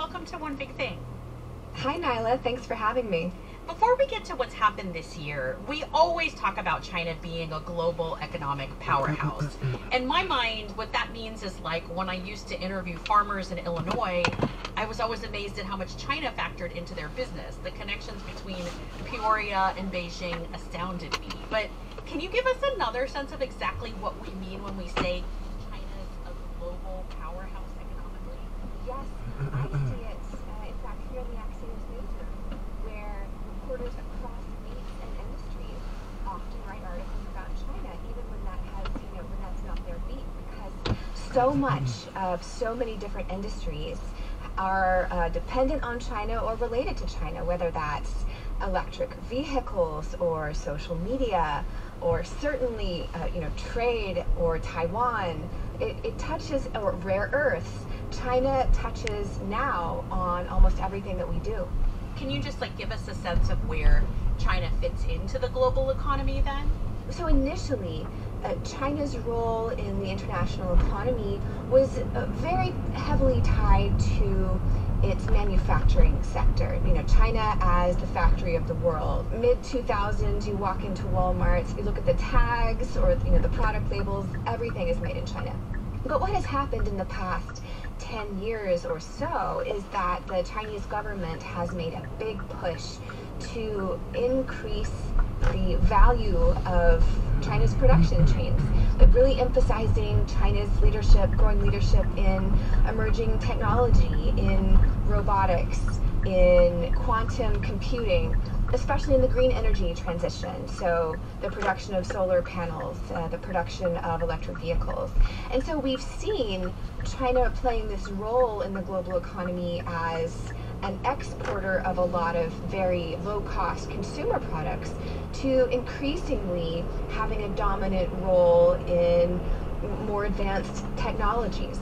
welcome to One Big Thing. Hi, Nyla. Thanks for having me. Before we get to what's happened this year, we always talk about China being a global economic powerhouse. In my mind, what that means is like when I used to interview farmers in Illinois, I was always amazed at how much China factored into their business. The connections between Peoria and Beijing astounded me. But can you give us another sense of exactly what we mean when we say China's a global powerhouse economically? Yes, I see it. In fact, here in the Axios newsroom, where reporters across states and industries often write articles about China, even when that has, when that's not their beat, because so much of so many different industries are dependent on China or related to China, whether that's electric vehicles or social media or certainly trade or Taiwan. It touches, or rare earths. China touches now on almost everything that we do. Can you just give us a sense of where China fits into the global economy then? So initially, China's role in the international economy was very heavily tied to its manufacturing sector. China as the factory of the world. Mid-2000s, you walk into Walmart, you look at the tags or the product labels, everything is made in China. But what has happened in the past 10 years or so is that the Chinese government has made a big push to increase the value of China's production chains, really emphasizing China's leadership, growing leadership in emerging technology, in robotics, in quantum computing, especially in the green energy transition. So the production of solar panels, the production of electric vehicles. And so we've seen China playing this role in the global economy as an exporter of a lot of very low-cost consumer products to increasingly having a dominant role in more advanced technologies.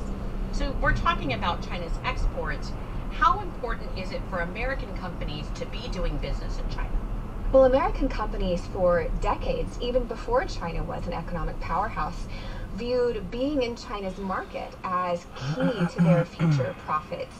So we're talking about China's exports. How important is it for American companies to be doing business in China? Well, American companies for decades, even before China was an economic powerhouse, viewed being in China's market as key to their future profits.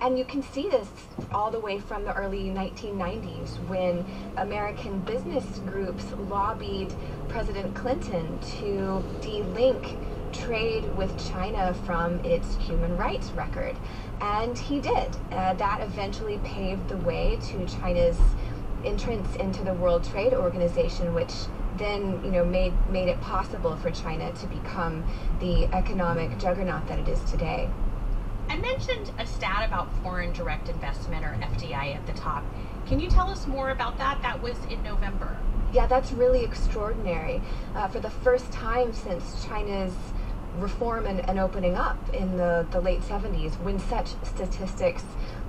And you can see this all the way from the early 1990s when American business groups lobbied President Clinton to de-link trade with China from its human rights record. And he did. That eventually paved the way to China's entrance into the World Trade Organization, which then made it possible for China to become the economic juggernaut that it is today. I mentioned a stat about foreign direct investment, or FDI, at the top. Can you tell us more about that? That was in November. Yeah, that's really extraordinary. For the first time since China's reform and opening up in the late 70s, when such statistics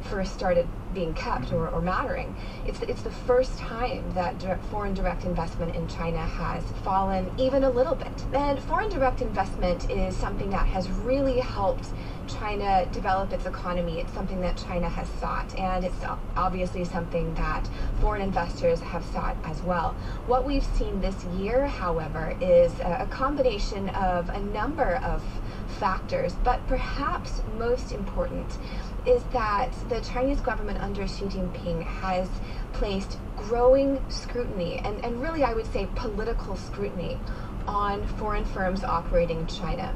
first started being kept or mattering. It's the first time that foreign direct investment in China has fallen even a little bit. And foreign direct investment is something that has really helped China develop its economy. It's something that China has sought, and it's obviously something that foreign investors have sought as well. What we've seen this year, however, is a combination of a number of factors, but perhaps most important is that the Chinese government under Xi Jinping has placed growing scrutiny, and really I would say political scrutiny, on foreign firms operating in China.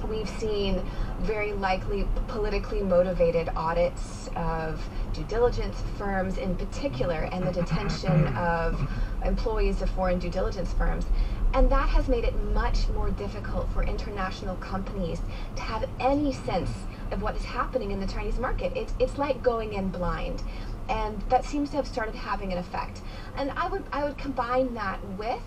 We've seen very likely politically motivated audits of due diligence firms in particular, and the detention of employees of foreign due diligence firms. And that has made it much more difficult for international companies to have any sense of what is happening in the Chinese market. It's like going in blind. And that seems to have started having an effect. And I would combine that with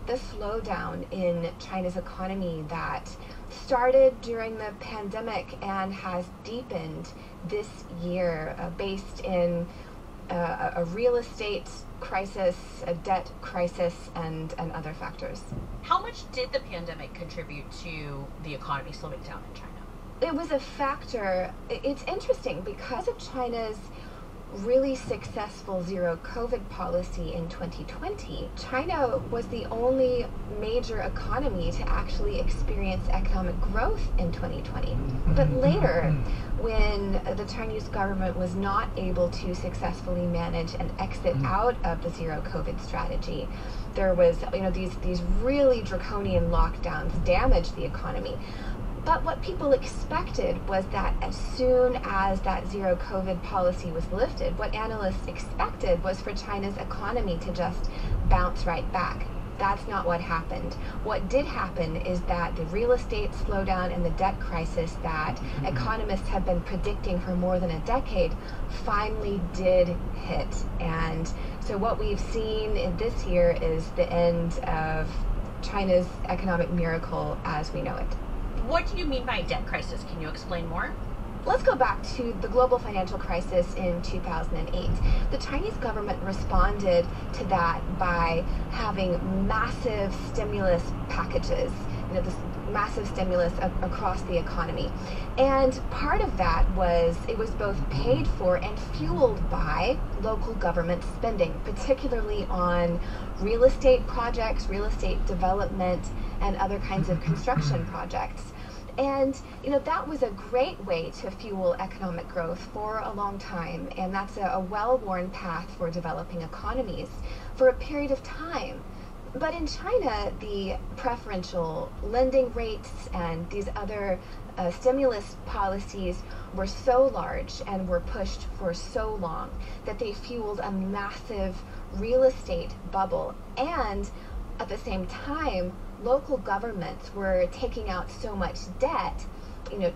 the slowdown in China's economy that started during the pandemic and has deepened this year, based in a real estate crisis, a debt crisis, and other factors. How much did the pandemic contribute to the economy slowing down in China? It was a factor. It's interesting because of China's really successful zero COVID policy in 2020, China was the only major economy to actually experience economic growth in 2020. But later, when the Chinese government was not able to successfully manage and exit out of the zero COVID strategy, there was, these really draconian lockdowns damaged the economy. But what people expected was that as soon as that zero COVID policy was lifted, what analysts expected was for China's economy to just bounce right back. That's not what happened. What did happen is that the real estate slowdown and the debt crisis that economists have been predicting for more than a decade finally did hit. And so what we've seen in this year is the end of China's economic miracle as we know it. What do you mean by debt crisis? Can you explain more? Let's go back to the global financial crisis in 2008. The Chinese government responded to that by having massive stimulus packages, this massive stimulus across the economy. And part of that was, it was both paid for and fueled by local government spending, particularly on real estate projects, real estate development, and other kinds of construction projects. And, that was a great way to fuel economic growth for a long time. And that's a well-worn path for developing economies for a period of time. But in China, the preferential lending rates and these other stimulus policies were so large and were pushed for so long that they fueled a massive real estate bubble. And at the same time, local governments were taking out so much debt,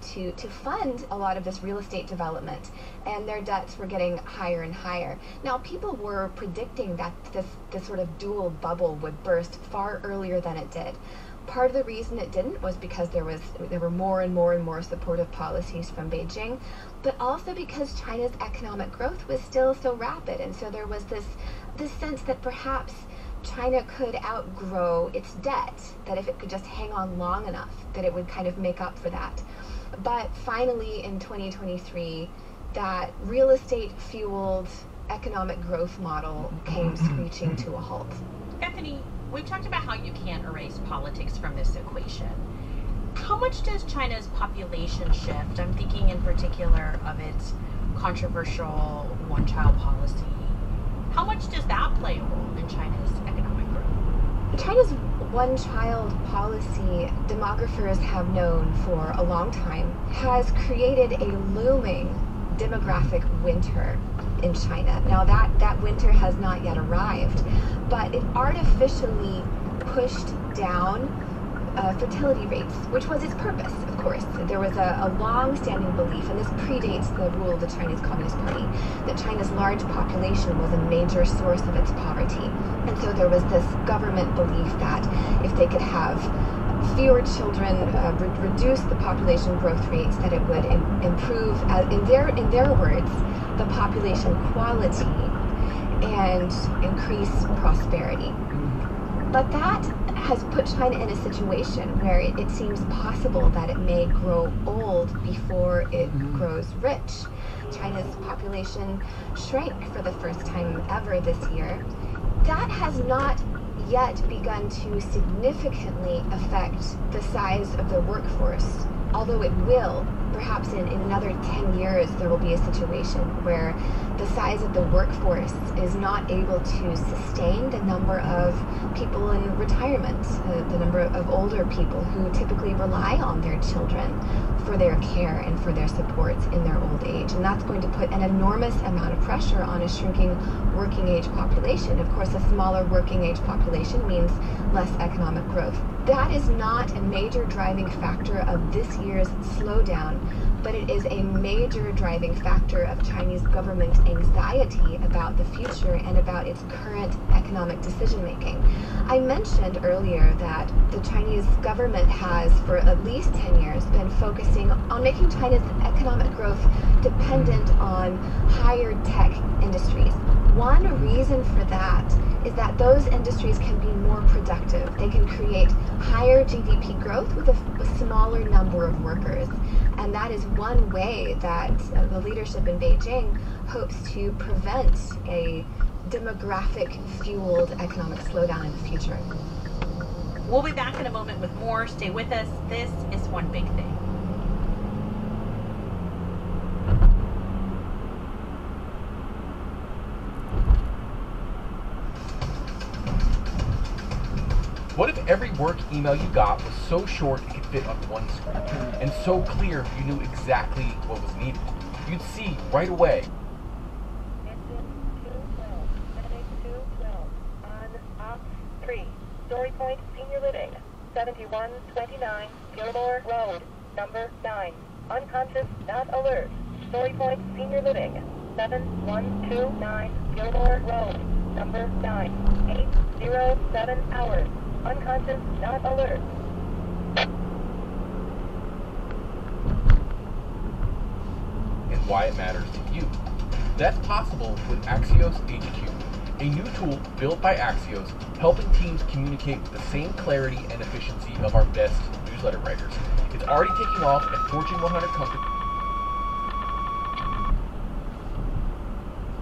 to fund a lot of this real estate development, and their debts were getting higher and higher. Now, people were predicting that this sort of dual bubble would burst far earlier than it did. Part of the reason it didn't was because there were more and more supportive policies from Beijing, but also because China's economic growth was still so rapid, and so there was this sense that perhaps China could outgrow its debt, that if it could just hang on long enough, that it would kind of make up for that. But finally, in 2023, that real estate-fueled economic growth model came screeching to a halt. Bethany, we've talked about how you can't erase politics from this equation. How much does China's population shift? I'm thinking in particular of its controversial one-child policy. How much does that play a role in China's economic growth? China's one-child policy, demographers have known for a long time, has created a looming demographic winter in China. Now that winter has not yet arrived, but it artificially pushed down fertility rates, which was its purpose, of course. There was a long-standing belief, and this predates the rule of the Chinese Communist Party, that China's large population was a major source of its poverty. And so there was this government belief that if they could have fewer children, reduce the population growth rates, that it would improve, in their words, the population quality and increase prosperity. But that has put China in a situation where it seems possible that it may grow old before it grows rich. China's population shrank for the first time ever this year. That has not yet begun to significantly affect the size of the workforce, although it will. Perhaps in another 10 years there will be a situation where the size of the workforce is not able to sustain the number of people in retirement, the number of older people who typically rely on their children for their care and for their supports in their old age. And that's going to put an enormous amount of pressure on a shrinking working age population. Of course, a smaller working age population means less economic growth. That is not a major driving factor of this year's slowdown, but it is a major driving factor of Chinese government anxiety about the future and about its current economic decision-making. I mentioned earlier that the Chinese government has, for at least 10 years, been focusing on making China's economic growth dependent on higher tech industries. One reason for that is that those industries can be more productive. They can create higher GDP growth with a smaller number of workers. And that is one way that the leadership in Beijing hopes to prevent a demographic-fueled economic slowdown in the future. We'll be back in a moment with more. Stay with us. This is One Big Thing. What if every work email you got was so short it could fit on one screen, and so clear you knew exactly what was needed? You'd see right away. Engine 212, heading 212, on Op 3, Story Point Senior Living, 7129 Gilmore Road, number 9, unconscious, not alert. Story Point Senior Living, 7129 Gilmore Road, number 9, 807 hours. Unconscious, not alert. And why it matters to you. That's possible with Axios HQ, a new tool built by Axios, helping teams communicate with the same clarity and efficiency of our best newsletter writers. It's already taking off at Fortune 100 companies.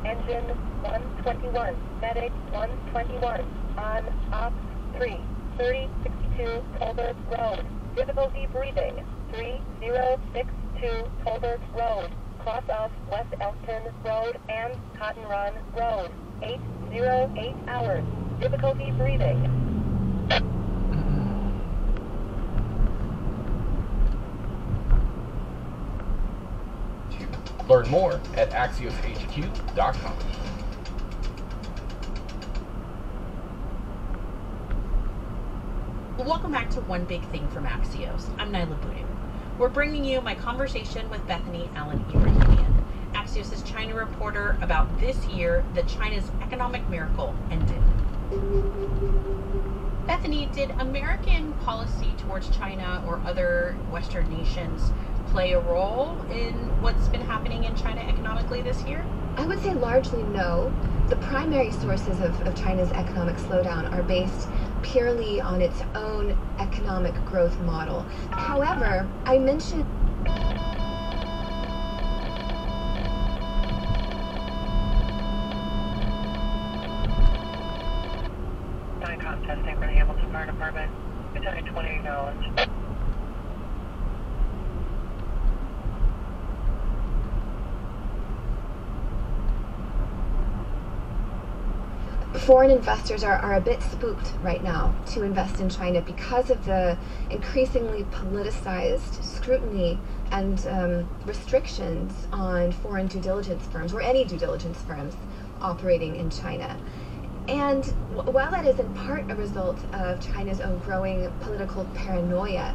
Engine 121, Medic 121, on Op 3, 3062 Colbert Road. Difficulty breathing, 3062 Colbert Road. Cross off West Elkton Road and Cotton Run Road. 808 hours. Difficulty breathing. Learn more at AxiosHQ.com. Welcome back to One Big Thing from Axios. I'm Nyla Boudou. We're bringing you my conversation with Bethany Allen Ibrahimian, Axios' China reporter, about this year that China's economic miracle ended. Bethany, did American policy towards China or other Western nations play a role in what's been happening in China economically this year? I would say largely no. The primary sources of China's economic slowdown are based purely on its own economic growth model. However, I mentioned Nikon testing for the Hamilton Fire Department. Battalion 20 acknowledged. foreign investors are a bit spooked right now to invest in China because of the increasingly politicized scrutiny and restrictions on foreign due diligence firms, or any due diligence firms operating in China. And while that is in part a result of China's own growing political paranoia,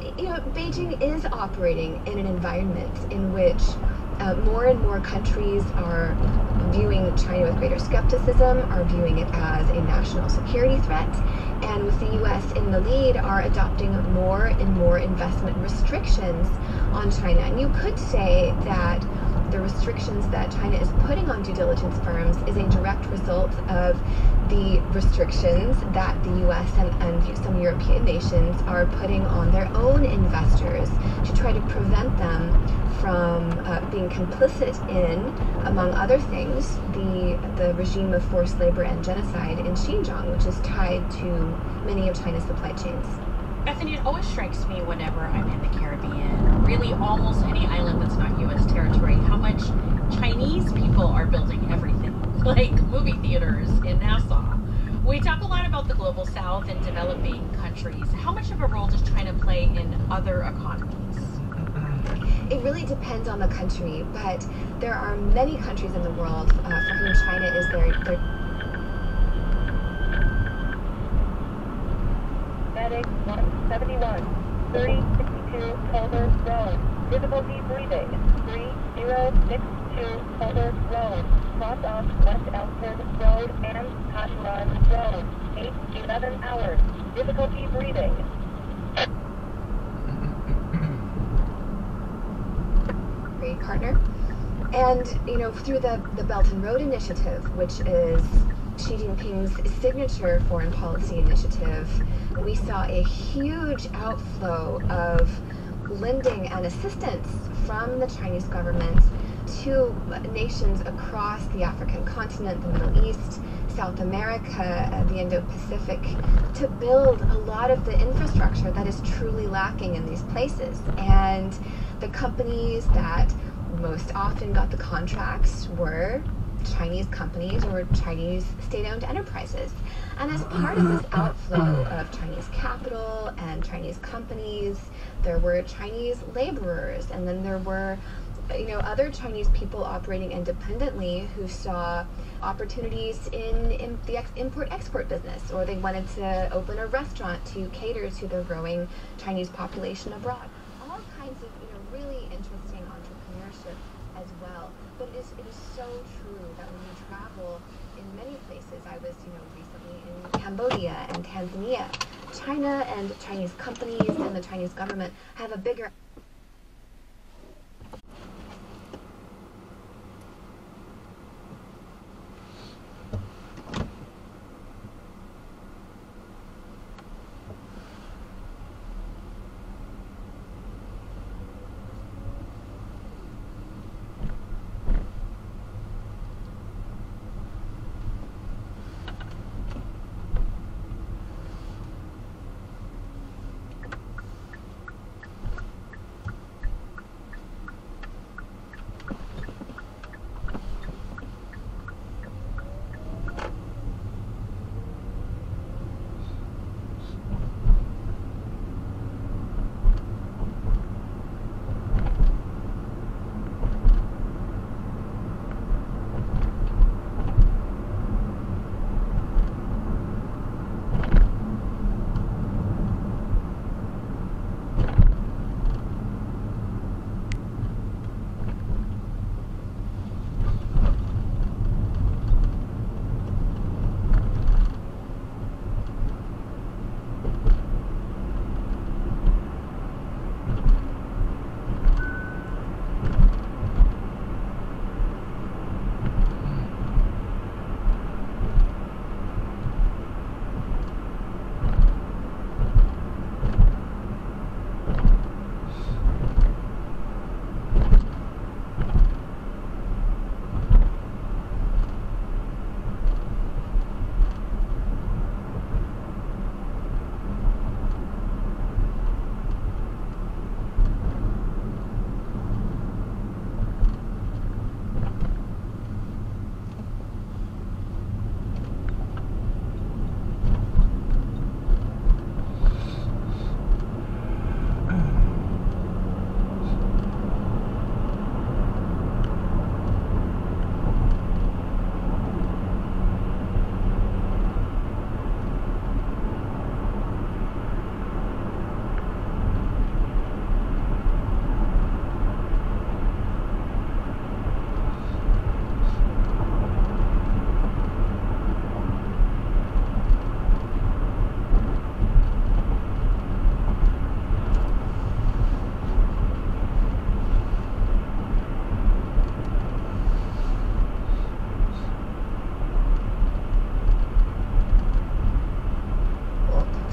Beijing is operating in an environment in which more and more countries are viewing China with greater skepticism, are viewing it as a national security threat, and with the U.S. in the lead, are adopting more and more investment restrictions on China. And you could say that the restrictions that China is putting on due diligence firms is a direct result of the restrictions that the U.S. and some European nations are putting on their own investors to try to prevent them from being complicit in, among other things, the regime of forced labor and genocide in Xinjiang, which is tied to many of China's supply chains. Bethany, it always strikes me whenever I'm in the Caribbean, really almost any island that's not U.S. territory, how much Chinese people are building everything, like movie theaters in Nassau. We talk a lot about the global south and developing countries. How much of a role does China play in other economies? It really depends on the country, but there are many countries in the world for whom China is their Medic 171, 3062 Colbert Road. Difficulty breathing, 3062 Colbert Road. Cross off West Elkton Road and Cotton Run Road. 811 hours. Difficulty breathing. great partner. And, through the Belt and Road Initiative, which is Xi Jinping's signature foreign policy initiative, we saw a huge outflow of lending and assistance from the Chinese government to nations across the African continent, the Middle East, South America, the Indo-Pacific, to build a lot of the infrastructure that is truly lacking in these places. And the companies that most often got the contracts were Chinese companies or Chinese state-owned enterprises. And as part of this outflow of Chinese capital and Chinese companies, there were Chinese laborers, and then there were other Chinese people operating independently who saw opportunities in the import-export business, or they wanted to open a restaurant to cater to the growing Chinese population abroad. All kinds of really interesting entrepreneurship as well. But it is so true that when you travel in many places, I was recently in Cambodia and Tanzania, China and Chinese companies and the Chinese government have a bigger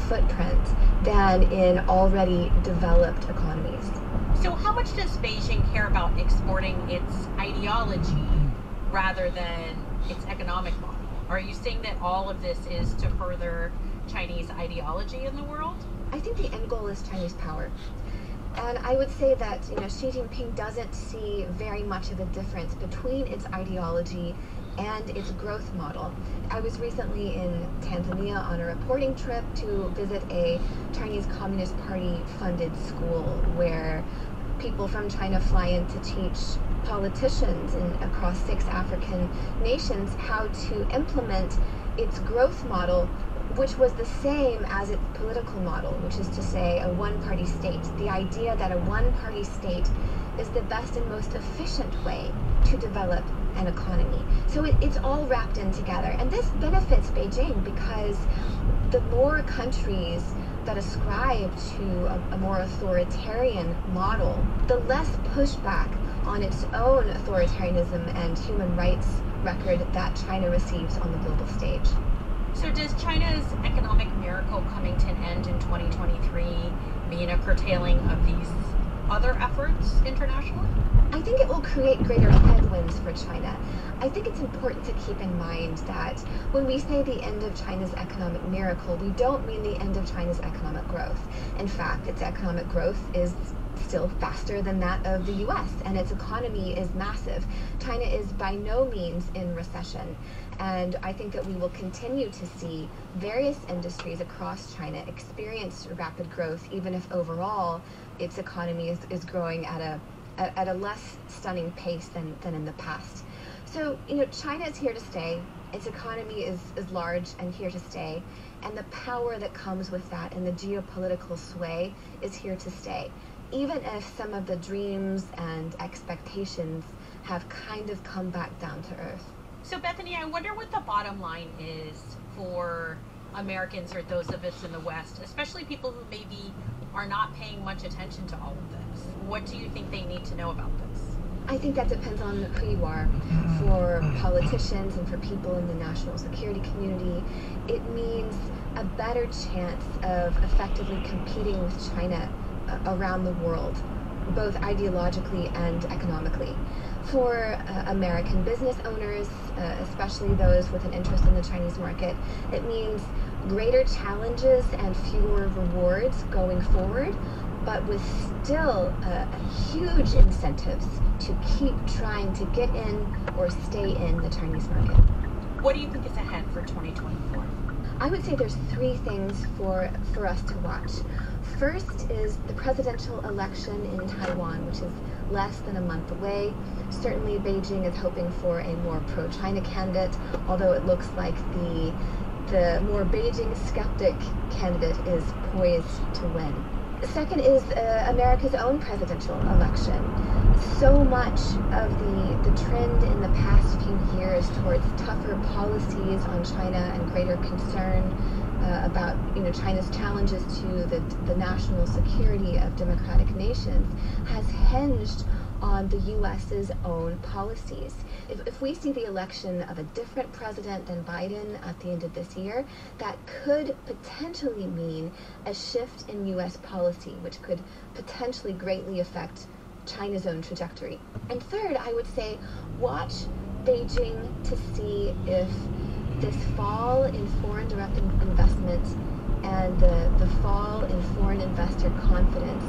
footprint than in already developed economies. So how much does Beijing care about exporting its ideology rather than its economic model? Are you saying that all of this is to further Chinese ideology in the world? I think the end goal is Chinese power. And I would say that Xi Jinping doesn't see very much of a difference between its ideology and its growth model. I was recently in Tanzania on a reporting trip to visit a Chinese Communist Party funded school where people from China fly in to teach politicians across 6 African nations how to implement its growth model, which was the same as its political model, which is to say a one-party state. The idea that a one-party state is the best and most efficient way to develop an economy. So it's all wrapped in together. And this benefits Beijing because the more countries that ascribe to a more authoritarian model, the less pushback on its own authoritarianism and human rights record that China receives on the global stage. So does China's economic miracle coming to an end in 2023 mean a curtailing of these other efforts internationally? I think it will create greater headwinds for China. I think it's important to keep in mind that when we say the end of China's economic miracle, we don't mean the end of China's economic growth. In fact, its economic growth is still faster than that of the US, and its economy is massive. China is by no means in recession, and I think that we will continue to see various industries across China experience rapid growth, even if overall its economy is growing at a less stunning pace than in the past. So, China is here to stay. Its economy is large and here to stay, and the power that comes with that and the geopolitical sway is here to stay, even if some of the dreams and expectations have kind of come back down to earth. So Bethany, I wonder what the bottom line is for Americans or those of us in the West, especially people who maybe are not paying much attention to all of this. What do you think they need to know about this? I think that depends on who you are. For politicians and for people in the national security community, it means a better chance of effectively competing with China around the world, both ideologically and economically. For American business owners, especially those with an interest in the Chinese market, it means greater challenges and fewer rewards going forward, but with still huge incentives to keep trying to get in or stay in the Chinese market. What do you think is ahead for 2024? I would say there's three things for us to watch. First is the presidential election in Taiwan, which is less than a month away. Certainly Beijing is hoping for a more pro-China candidate, although it looks like the more Beijing skeptic candidate is poised to win. The second is America's own presidential election. So much of the trend in the past few years towards tougher policies on China and greater concern about China's challenges to the national security of democratic nations has hinged on the US's own policies. If we see the election of a different president than Biden at the end of this year, that could potentially mean a shift in US policy, which could potentially greatly affect China's own trajectory. And third, I would say watch Beijing to see if this fall in foreign direct investment and the fall in foreign investor confidence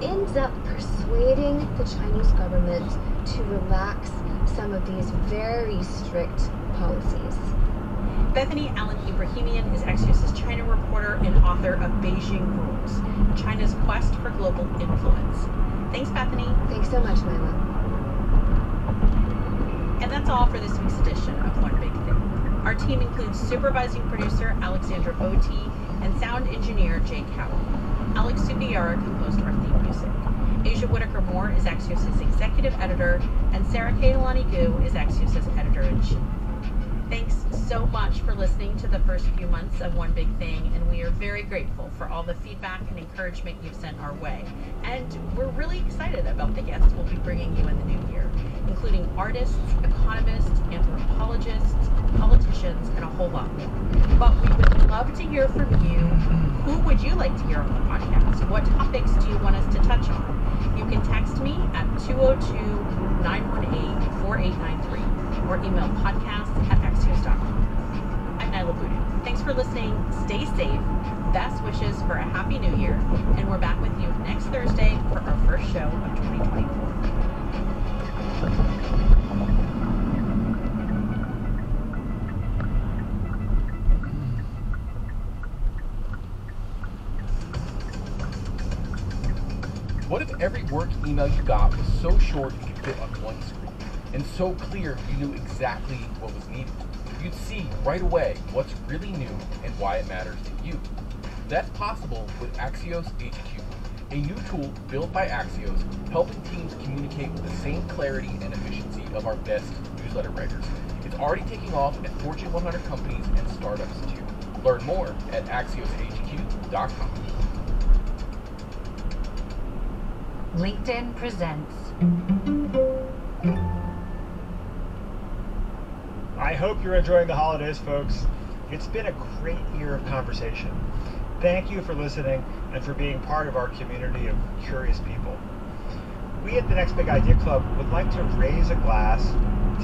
ends up persuading the Chinese government to relax some of these very strict policies. Bethany Allen Ibrahimian is Axios' China reporter and author of Beijing Rules, China's Quest for Global Influence. Thanks, Bethany. Thanks so much, Mila. And that's all for this week's edition of One Big Thing. Our team includes supervising producer Alexandra Boti and sound engineer Jake Howell. Alex Sugiura composed our theme music. Asia Whitaker-Moore is Axios' executive editor, and Sarah Katalani Gu is Axios' editor-in-chief. Thanks so much for listening to the first few months of One Big Thing, and we are very grateful for all the feedback and encouragement you've sent our way. And we're really excited about the guests we'll be bringing you in the new year, including artists, economists, anthropologists, politicians, and a whole lot more. But we would love to hear from you. Who would you like to hear on the podcast? What topics do you want us to touch on? You can text me at 202-918-4893 or email podcast@axios.com. I'm Nyla Boodoo. Thanks for listening. Stay safe. Best wishes for a happy new year. And we're back with you next Thursday for our first show of 2024. What if every work email you got was so short it could fit on one screen, and so clear you knew exactly what was needed? You'd see right away what's really new and why it matters to you. That's possible with Axios HQ, a new tool built by Axios, helping teams communicate with the same clarity and efficiency of our best newsletter writers. It's already taking off at Fortune 100 companies and startups too. Learn more at axioshq.com. LinkedIn presents. I hope you're enjoying the holidays, folks. It's been a great year of conversation. Thank you for listening and for being part of our community of curious people. we at the Next Big Idea Club would like to raise a glass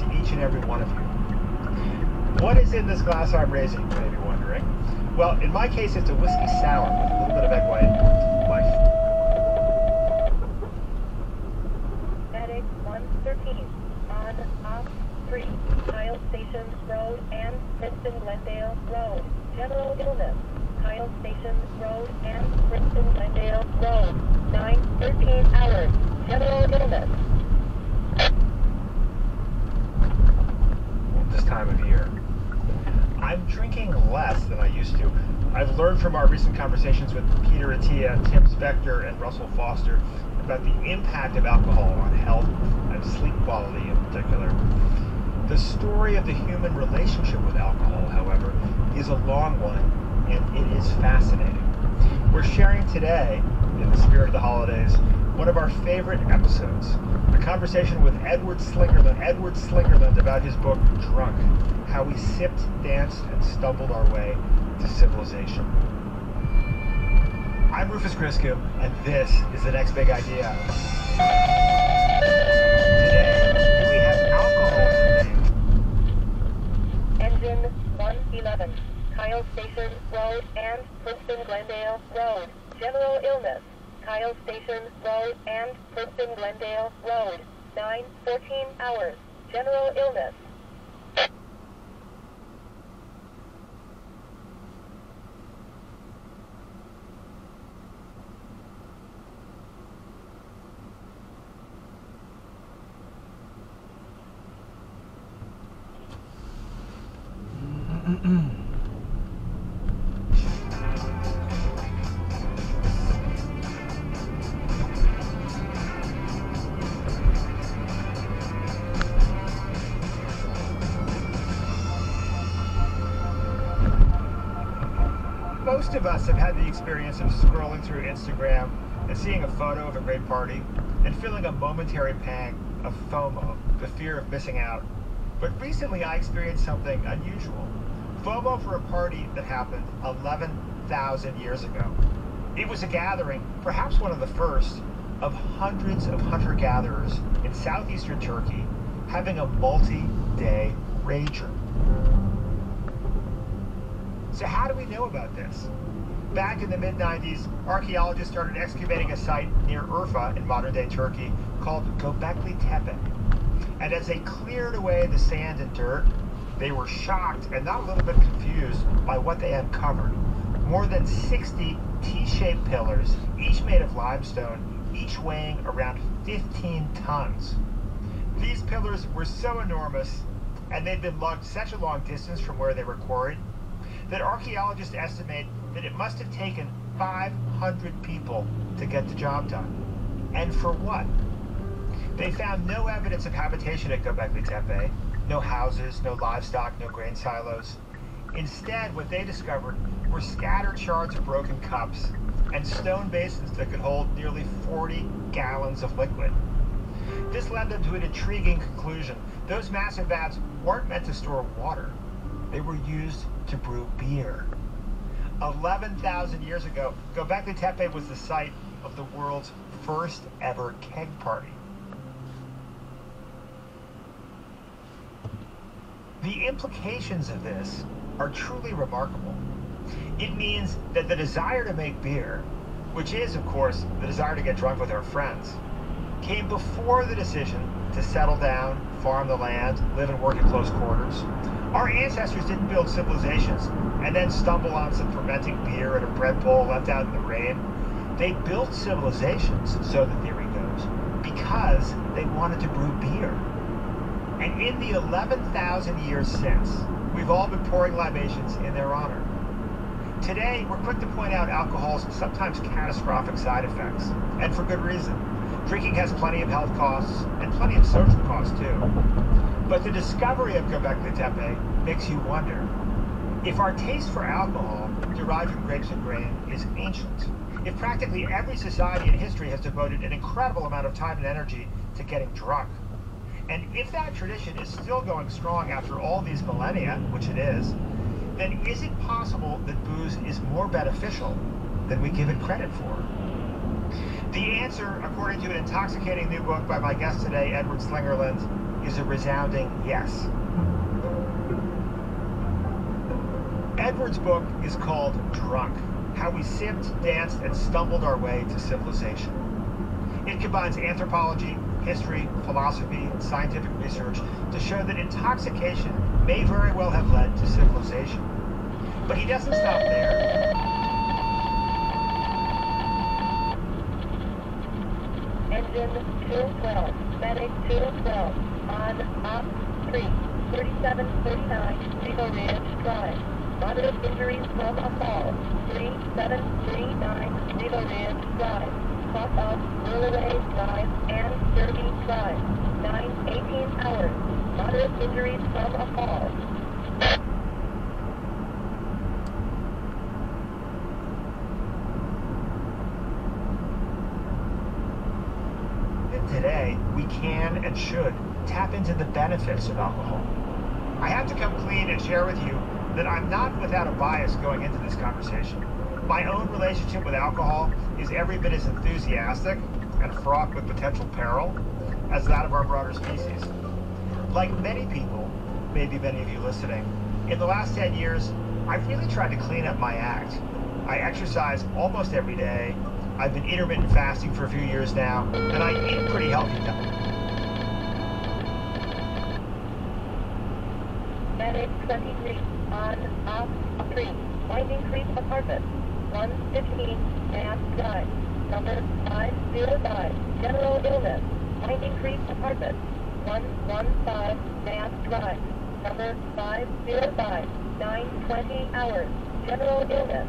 to each and every one of you. What is in this glass I'm raising, you may be wondering? Well, in my case, it's a whiskey sour with a little bit of egg white. Medic 113 on off 3, Kyle Station Road and Princeton Glendale Road. General illness. Kyle Station Road and Princeton Glendale Road. 9:13 hours. General illness. This time of year. I'm drinking less than I used to. I've learned from our recent conversations with Peter Attia, Tim Spector, and Russell Foster about the impact of alcohol on health and sleep quality in particular. The story of the human relationship with alcohol, however, is a long one, and it is fascinating. We're sharing today, in the spirit of the holidays, one of our favorite episodes, a conversation with Edward Slingerland about his book, Drunk, how we sipped, danced, and stumbled our way to civilization. I'm Rufus Griscom, and this is The Next Big Idea. Today, do we have alcohol today? Engine 111, Kyle Station Road and Princeton Glendale Road. General illness. Kyle Station Road and Princeton Glendale Road. 9:14 hours. General illness. Most of us have had the experience of scrolling through Instagram and seeing a photo of a great party and feeling a momentary pang of FOMO, the fear of missing out. But recently I experienced something unusual. FOMO for a party that happened 11,000 years ago. It was a gathering, perhaps one of the first, of hundreds of hunter-gatherers in southeastern Turkey having a multi-day rager. So how do we know about this? Back in the mid-90s, archaeologists started excavating a site near Urfa in modern-day Turkey called Göbekli Tepe. And as they cleared away the sand and dirt, they were shocked and not a little bit confused by what they uncovered. More than 60 T-shaped pillars, each made of limestone, each weighing around 15 tons. These pillars were so enormous, and they'd been lugged such a long distance from where they were quarried, that archaeologists estimate that it must have taken 500 people to get the job done. And for what? They found no evidence of habitation at Göbekli Tepe, no houses, no livestock, no grain silos. Instead, what they discovered were scattered shards of broken cups and stone basins that could hold nearly 40 gallons of liquid. This led them to an intriguing conclusion. Those massive vats weren't meant to store water. They were used to brew beer. 11,000 years ago, Göbekli Tepe was the site of the world's first ever keg party. The implications of this are truly remarkable. It means that the desire to make beer, which is, of course, the desire to get drunk with our friends, came before the decision to settle down, farm the land, live and work in close quarters. Our ancestors didn't build civilizations and then stumble on some fermenting beer at a bread bowl left out in the rain. They built civilizations, so the theory goes, because they wanted to brew beer. And in the 11,000 years since, we've all been pouring libations in their honor. Today, we're quick to point out alcohol's sometimes catastrophic side effects, and for good reason. Drinking has plenty of health costs, and plenty of social costs too. But the discovery of Göbekli Tepe makes you wonder, if our taste for alcohol, derived from grapes and grain, is ancient, if practically every society in history has devoted an incredible amount of time and energy to getting drunk, and if that tradition is still going strong after all these millennia, which it is, then is it possible that booze is more beneficial than we give it credit for? The answer, according to an intoxicating new book by my guest today, Edward Slingerland, is a resounding yes. Edward's book is called Drunk: How We Sipped, Danced, and Stumbled Our Way to Civilization. It combines anthropology, history, philosophy, and scientific research to show that intoxication may very well have led to civilization. But he doesn't stop there. Engine 212, medic 212, on op 3, 3739, Eagle Ridge Drive. Moderate injuries from a fall, 3739, Eagle Ridge Drive. Clock up, Whirlaway Drive, and Derby Drive. 9:18 hours. Moderate injuries from a fall. Today, we can and should tap into the benefits of alcohol. I have to come clean and share with you that I'm not without a bias going into this conversation. My own relationship with alcohol is every bit as enthusiastic and fraught with potential peril as that of our broader species. Like many people, maybe many of you listening, in the last 10 years, I've really tried to clean up my act. I exercise almost every day. I've been intermittent fasting for a few years now, and I eat a pretty healthy diet. Medic 23, on op 3, Winding Creek Apartment, 115, Mass Drive, number 505, General Illness, Winding Creek Apartment, 115, Mass Drive, number 505, 9:20 hours, General Illness.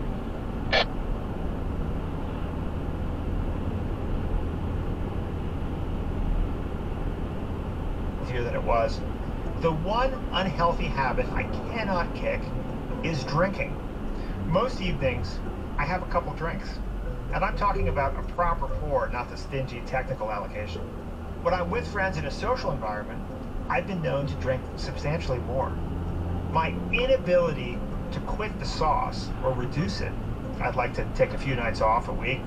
Than it was. The one unhealthy habit I cannot kick is drinking. Most evenings, I have a couple drinks. And I'm talking about a proper pour, not the stingy technical allocation. When I'm with friends in a social environment, I've been known to drink substantially more. My inability to quit the sauce or reduce it, I'd like to take a few nights off a week,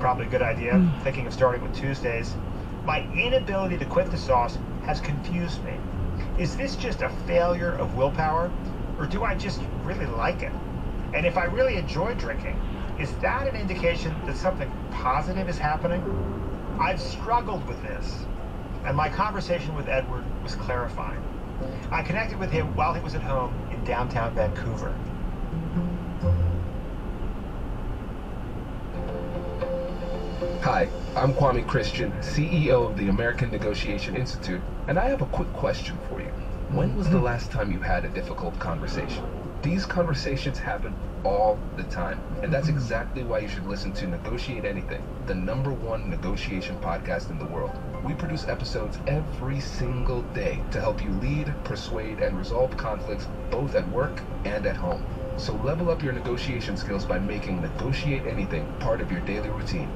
probably a good idea, thinking of starting with Tuesdays. My inability to quit the sauce has confused me. Is this just a failure of willpower, or do I just really like it? And if I really enjoy drinking, is that an indication that something positive is happening? I've struggled with this, and my conversation with Edward was clarifying. I connected with him while he was at home in downtown Vancouver. Hi, I'm Kwame Christian, CEO of the American Negotiation Institute, and I have a quick question for you. When was the last time you had a difficult conversation? These conversations happen all the time, and that's exactly why you should listen to Negotiate Anything, the #1 negotiation podcast in the world. We produce episodes every single day to help you lead, persuade, and resolve conflicts both at work and at home. So level up your negotiation skills by making Negotiate Anything part of your daily routine.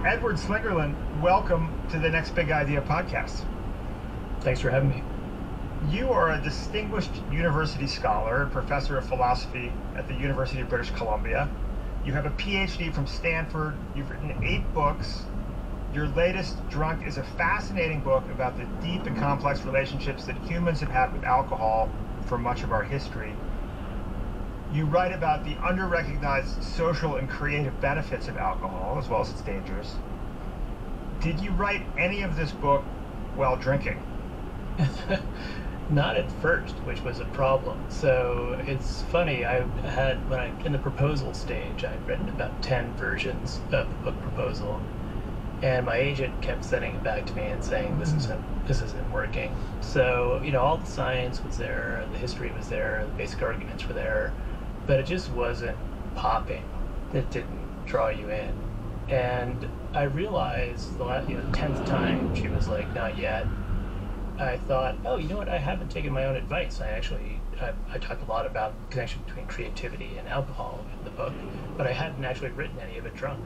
Edward Slingerland, welcome to the Next Big Idea podcast. Thanks for having me. You are a distinguished university scholar, professor of philosophy at the University of British Columbia. You have a PhD from Stanford. You've written 8 books. Your latest, Drunk, is a fascinating book about the deep and complex relationships that humans have had with alcohol for much of our history. You write about the under-recognized social and creative benefits of alcohol, as well as its dangers. Did you write any of this book while drinking? Not at first, which was a problem. So it's funny, in the proposal stage, I'd written about 10 versions of the book proposal, and my agent kept sending it back to me and saying, this isn't working. So, all the science was there, the history was there, the basic arguments were there, but it just wasn't popping. It didn't draw you in. And I realized the 10th time she was like, not yet. I thought, oh, you know what? I haven't taken my own advice. I talk a lot about the connection between creativity and alcohol in the book, but I hadn't actually written any of it drunk.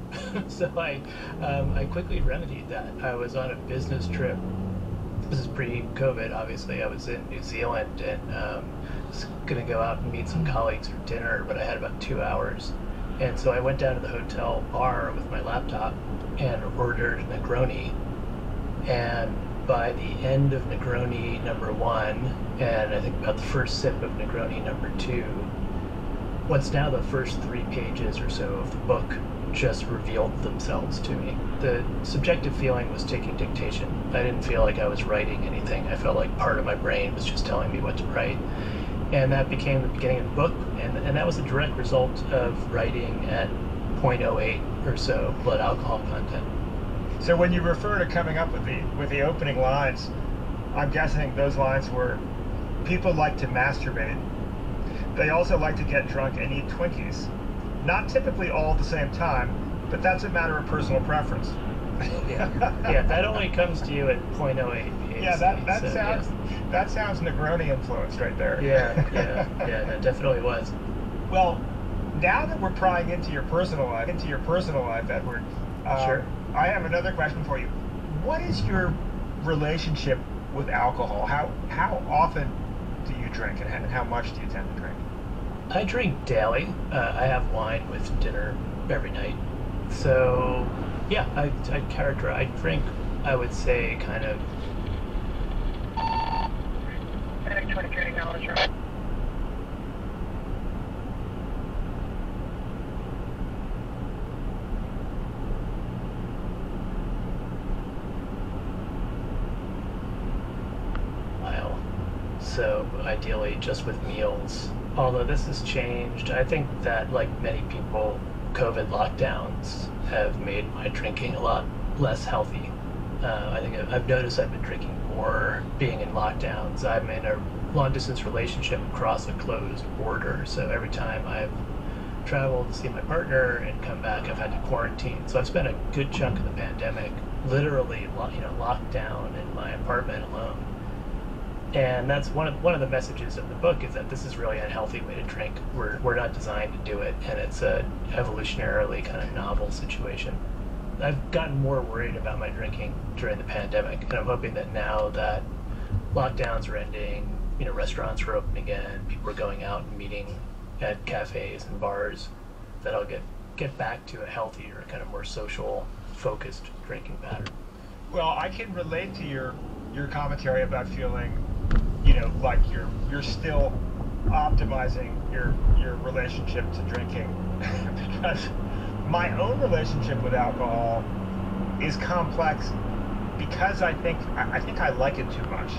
So I quickly remedied that. I was on a business trip this is pre-COVID, obviously. I was in New Zealand and was going to go out and meet some colleagues for dinner, but I had about 2 hours. And so I went down to the hotel bar with my laptop and ordered Negroni. And by the end of Negroni number 1, and I think about the first sip of Negroni number 2, what's now the first 3 pages or so of the book just revealed themselves to me. The subjective feeling was taking dictation. I didn't feel like I was writing anything. I felt like part of my brain was just telling me what to write. And that became the beginning of the book, and that was a direct result of writing at 0.08 or so blood alcohol content. So when you refer to coming up with the opening lines, I'm guessing those lines were, people like to masturbate. They also like to get drunk and eat Twinkies. Not typically all at the same time, but that's a matter of personal preference. Yeah, that only comes to you at 0.08. Yeah, that sounds Negroni influenced right there. Yeah, that definitely was. Well, now that we're prying into your personal life, Edward, Sure. I have another question for you. What is your relationship with alcohol? How often do you drink, and how much do you tend to drink? I drink daily. I have wine with dinner every night. So, yeah, I drink, I would say, kind of. So ideally just with meals. Although this has changed, I think that, like many people, COVID lockdowns have made my drinking a lot less healthy. I think I've noticed I've been drinking more being in lockdowns. I'm in a long-distance relationship across a closed border, so every time I've traveled to see my partner and come back, I've had to quarantine. So I've spent a good chunk of the pandemic literally, locked down in my apartment alone. And that's one of the messages of the book, is that this is really an unhealthy way to drink. We're not designed to do it, and it's a evolutionarily kind of novel situation. I've gotten more worried about my drinking during the pandemic, and I'm hoping that now that lockdowns are ending, restaurants are open again, people are going out and meeting at cafes and bars, that I'll get back to a healthier, kind of more social, focused drinking pattern. Well, I can relate to your commentary about feeling, like you're still optimizing your relationship to drinking, because my own relationship with alcohol is complex, because I think I like it too much.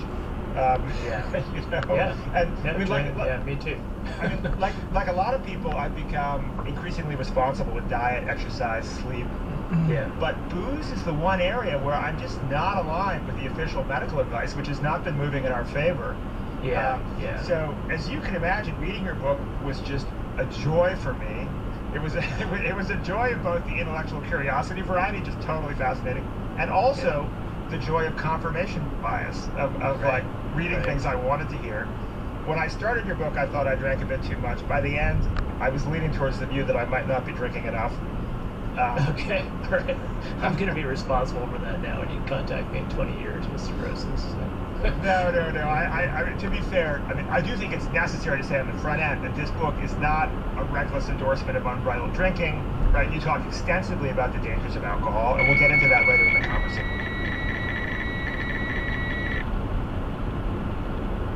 Me too. I mean, like a lot of people, I've become increasingly responsible with diet, exercise, sleep. Yeah. But booze is the one area where I'm just not aligned with the official medical advice, which has not been moving in our favor. Yeah. So, as you can imagine, reading your book was just a joy for me. It was a joy of both the intellectual curiosity variety, just totally fascinating, and also the joy of confirmation bias, of like reading things I wanted to hear. When I started your book, I thought I drank a bit too much. By the end, I was leaning towards the view that I might not be drinking enough. Okay, all right. I'm going to be responsible for that now, and you can contact me in 20 years with cirrhosis. So. No. I to be fair, I mean, I do think it's necessary to say on the front end that this book is not a reckless endorsement of unbridled drinking, right? You talk extensively about the dangers of alcohol, and we'll get into that later in the conversation.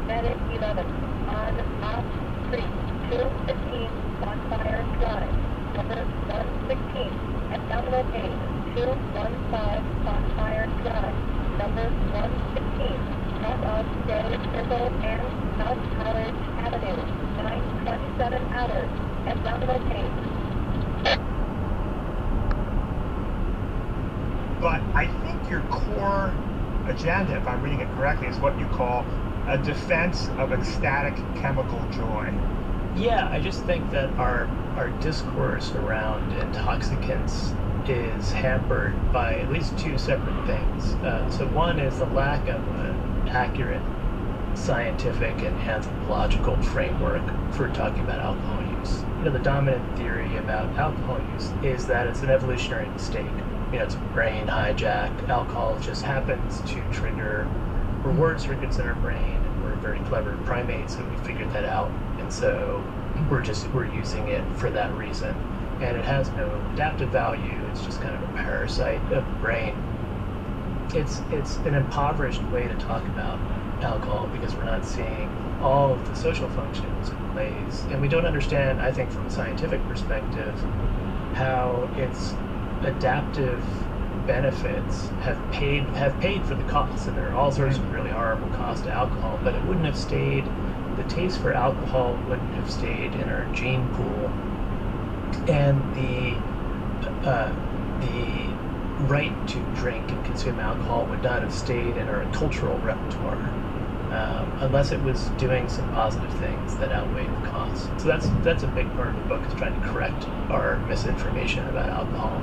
Medic 11, on off 3, 215, Bonfire Drive, number 116, abdominal pain, 215, Bonfire Drive, number 116. Top of Day Circle and South College Avenue, 9:27 hours, abdominal pain. But I think your core agenda, if I'm reading it correctly, is what you call a defense of ecstatic chemical joy. Yeah, I just think that our discourse around intoxicants is hampered by at least two separate things. So one is the lack of an accurate scientific and anthropological framework for talking about alcohol use. The dominant theory about alcohol use is that it's an evolutionary mistake. It's a brain hijack. Alcohol just happens to trigger reward circuits in our brain, and we're very clever primates, so we figured that out, and so we're using it for that reason. And it has no adaptive value. It's just kind of a parasite of the brain. It's an impoverished way to talk about alcohol because we're not seeing all of the social functions it plays, and we don't understand, I think, from a scientific perspective, how its adaptive benefits have paid for the costs, and there are all sorts of really horrible costs to alcohol, but it wouldn't have stayed, the taste for alcohol wouldn't have stayed in our gene pool, and the right to drink and consume alcohol would not have stayed in our cultural repertoire unless it was doing some positive things that outweighed the costs. So that's a big part of the book, is trying to correct our misinformation about alcohol.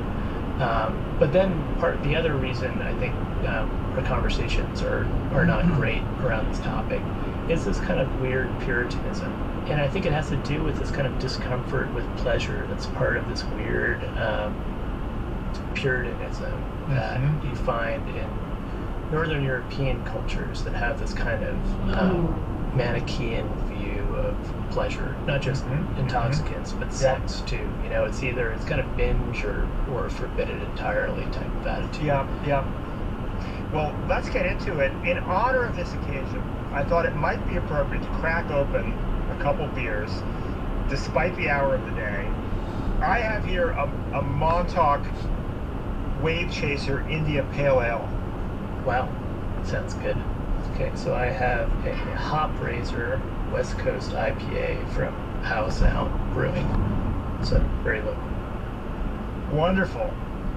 But then the other reason I think our conversations are not great around this topic is this kind of weird Puritanism. And I think it has to do with this kind of discomfort with pleasure that's part of this weird Puritanism that you find in Northern European cultures that have this kind of Manichaean view of pleasure, not just intoxicants, but sex too. You know, it's kind of binge or forbid it entirely type of attitude. Yeah. Well, let's get into it. In honor of this occasion, I thought it might be appropriate to crack open a couple beers, despite the hour of the day. I have here a Montauk Wave Chaser India Pale Ale. Wow, sounds good. Okay, so I have a Hop Razor West Coast IPA from House Out Brewing. So very local. Wonderful.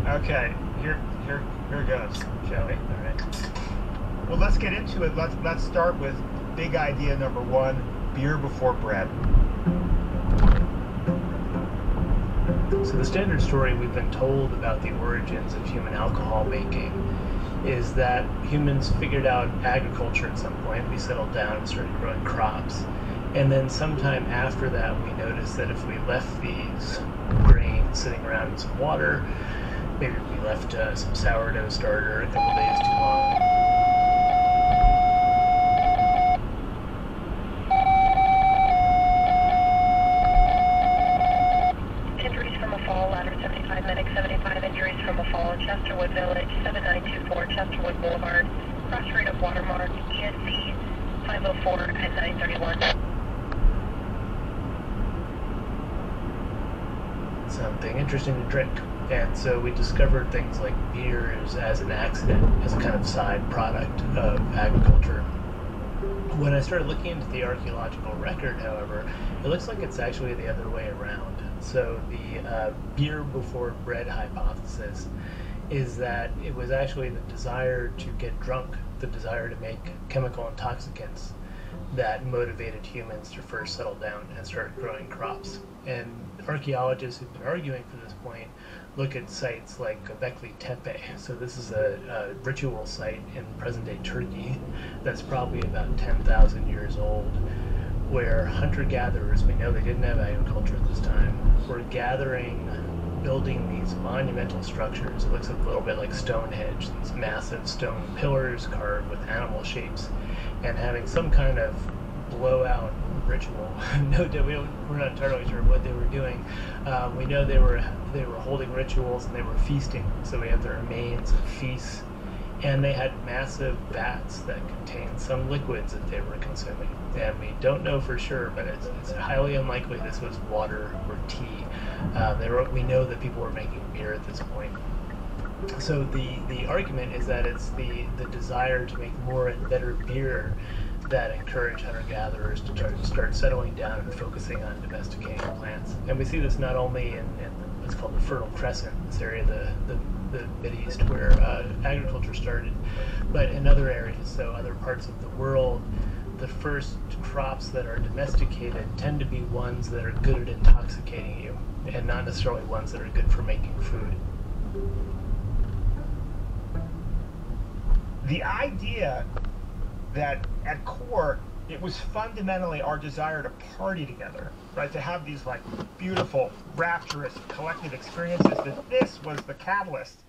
Okay, here goes, shall we? All right. Well, let's get into it. Let's start with big idea number one: beer before bread. So the standard story we've been told about the origins of human alcohol making is that humans figured out agriculture at some point. We settled down and started growing crops. And then sometime after that, we noticed that if we left these grains sitting around in some water, maybe we left some sourdough starter a couple days too long, Chesterwood Village, 7924 Chesterwood Boulevard, cross rate of watermark, ESP 504 at 931. Something interesting to drink. And so we discovered things like beers as an accident, as a kind of side product of agriculture. When I started looking into the archaeological record, however, it looks like it's actually the other way around. So the beer before bread hypothesis is that it was actually the desire to get drunk, the desire to make chemical intoxicants, that motivated humans to first settle down and start growing crops. And archaeologists who've been arguing for this point look at sites like Göbekli Tepe. So this is a ritual site in present-day Turkey that's probably about 10,000 years old, where hunter-gatherers, we know they didn't have agriculture at this time, were building these monumental structures. It looks a little bit like Stonehenge, these massive stone pillars carved with animal shapes, and having some kind of blowout ritual. No, we're not entirely sure what they were doing. We know they were holding rituals and they were feasting. So we have the remains of feasts, and they had massive vats that contained some liquids that they were consuming. And we don't know for sure, but it's highly unlikely this was water or tea. We know that people were making beer at this point. So the argument is that it's the desire to make more and better beer that encourage hunter-gatherers to try to start settling down and focusing on domesticating plants. And we see this not only in what's called the Fertile Crescent, this area of the Mideast where agriculture started, but in other areas, so other parts of the world, the first crops that are domesticated tend to be ones that are good at intoxicating you, and not necessarily ones that are good for making food. The idea that at core, it was fundamentally our desire to party together, right? To have these like beautiful, rapturous, collective experiences, that this was the catalyst.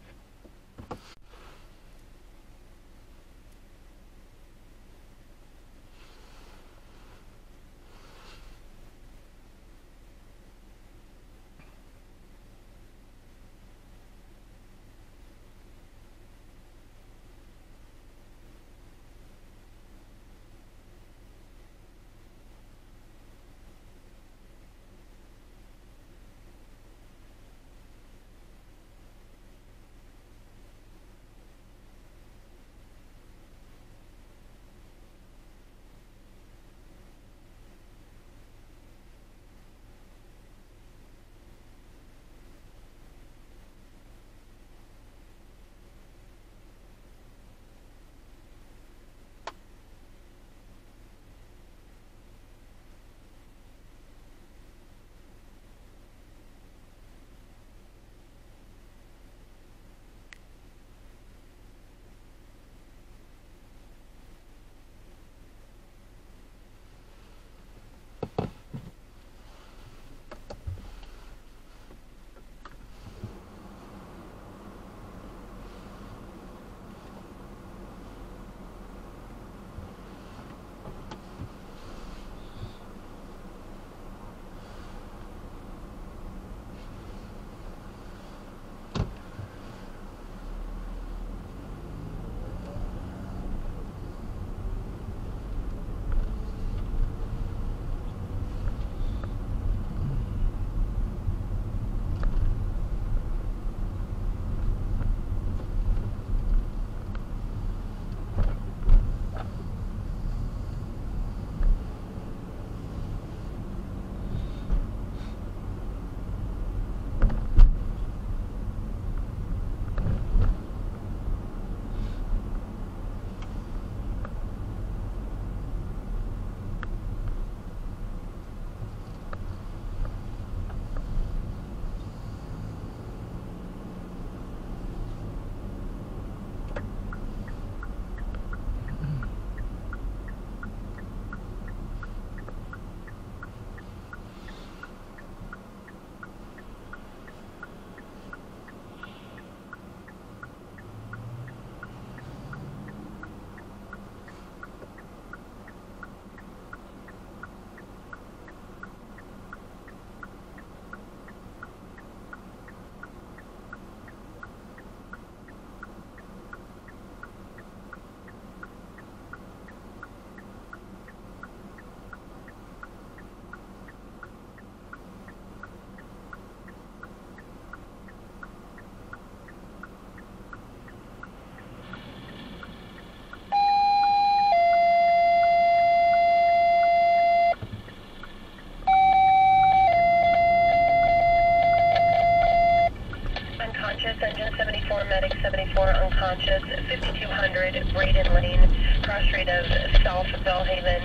unconscious, engine 74, medic 74 unconscious, 5200 Braden Lane, cross street of South Bellhaven,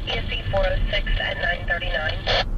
ESC 406 at 939.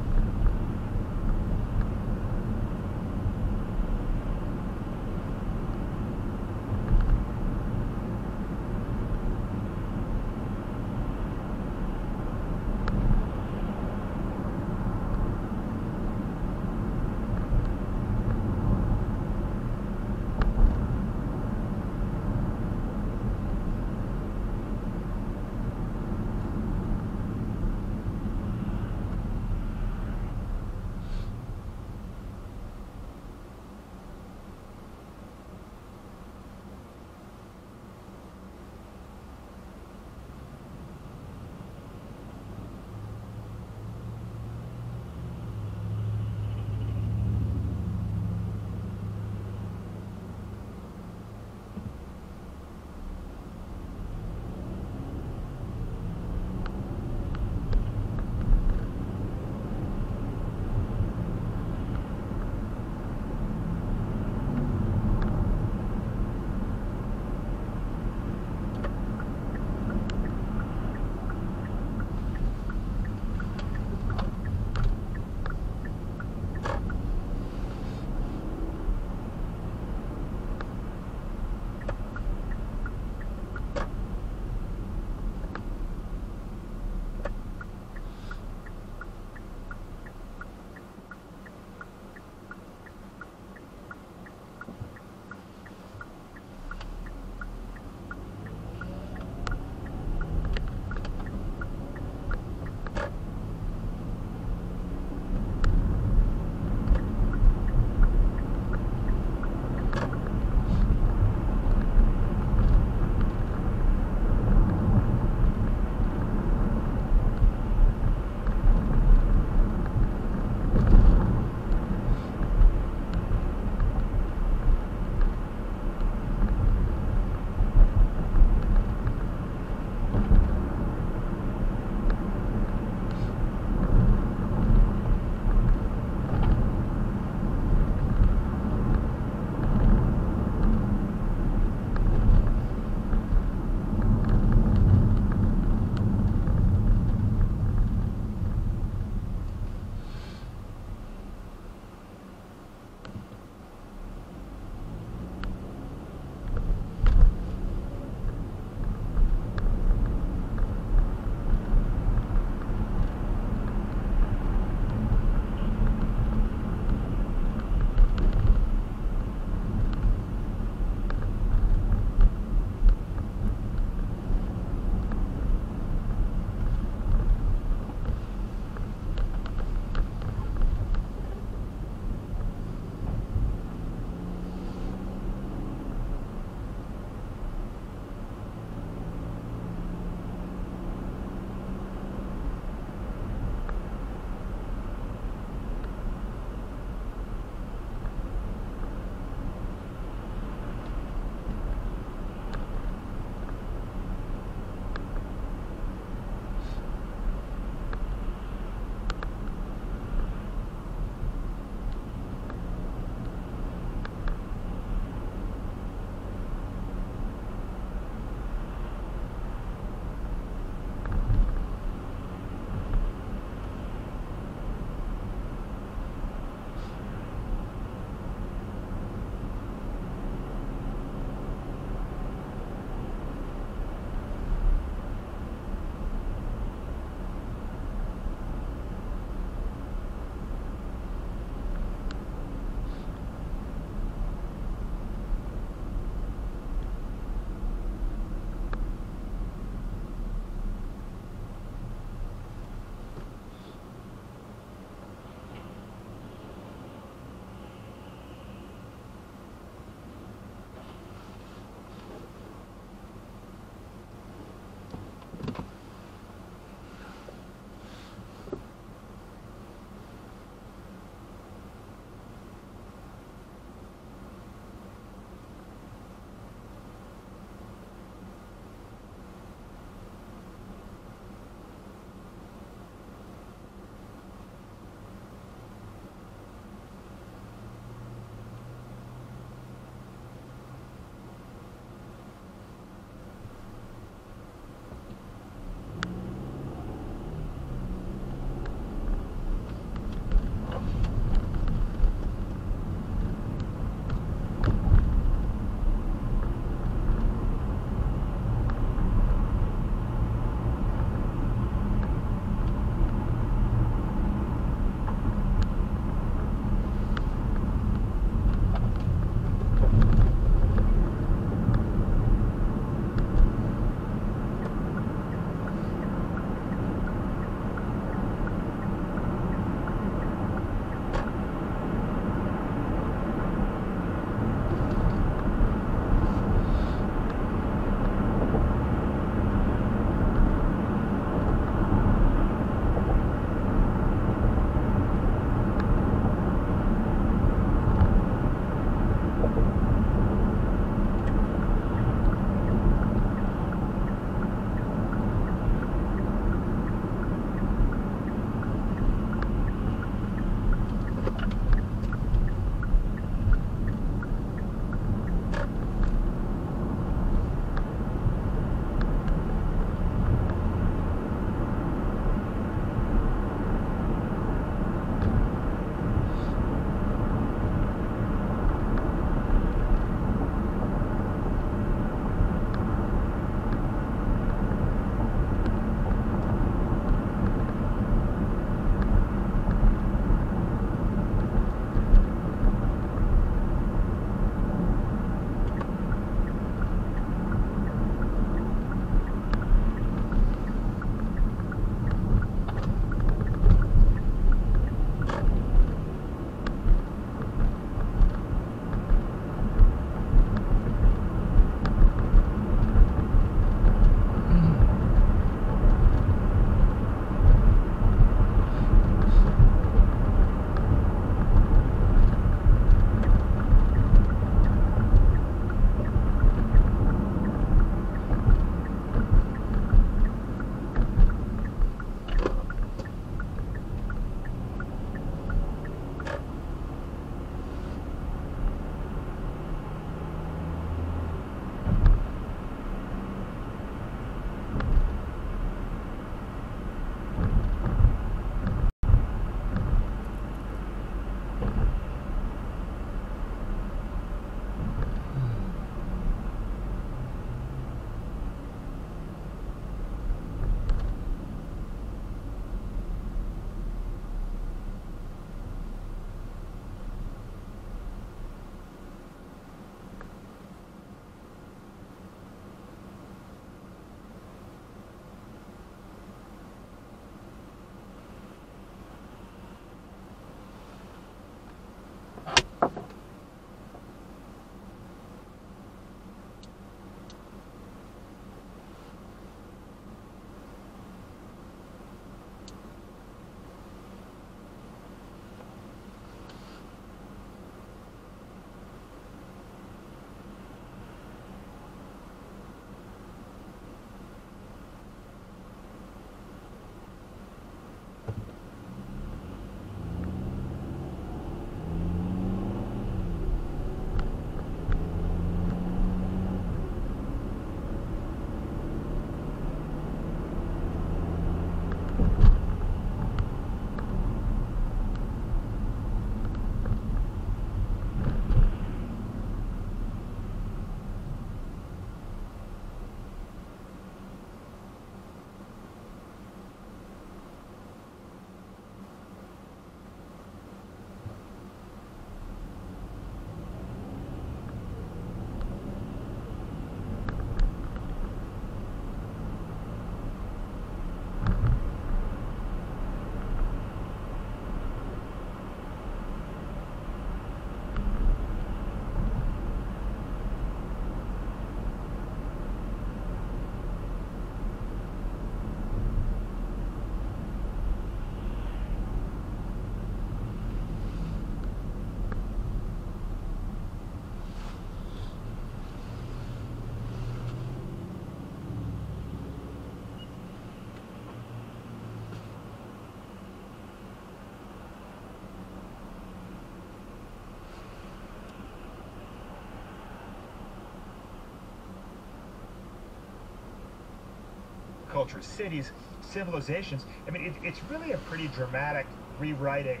agriculture, cities, civilizations. I mean, it's really a pretty dramatic rewriting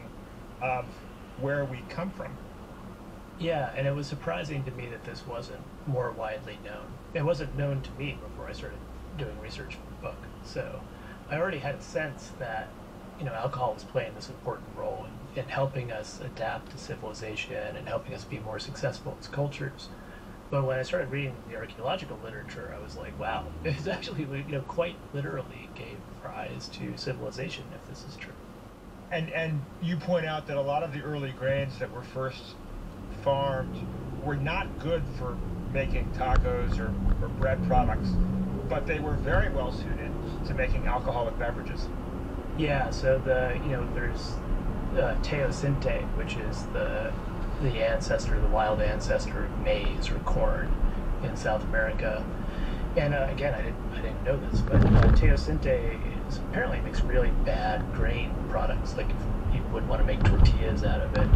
of where we come from. Yeah, and it was surprising to me that this wasn't more widely known. It wasn't known to me before I started doing research for the book. So I already had a sense that, alcohol was playing this important role in helping us adapt to civilization and helping us be more successful as cultures. But when I started reading the archaeological literature, I was like, wow, it's actually, quite literally gave rise to civilization, if this is true. And you point out that a lot of the early grains that were first farmed were not good for making tacos or bread products, but they were very well suited to making alcoholic beverages. Yeah, so there's teosinte, which is the wild ancestor of maize or corn in South America. And again, I didn't know this, but teosinte apparently makes really bad grain products. Like you would want to make tortillas out of it,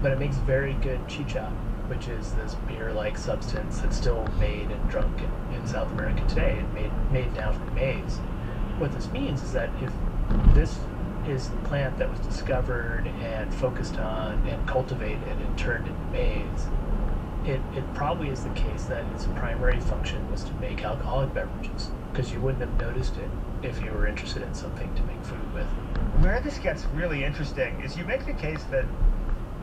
but it makes very good chicha, which is this beer-like substance that's still made and drunk in South America today, and made now from maize. What this means is that if this is the plant that was discovered and focused on and cultivated and turned into maize, it probably is the case that its primary function was to make alcoholic beverages, because you wouldn't have noticed it if you were interested in something to make food with. Where this gets really interesting is you make the case that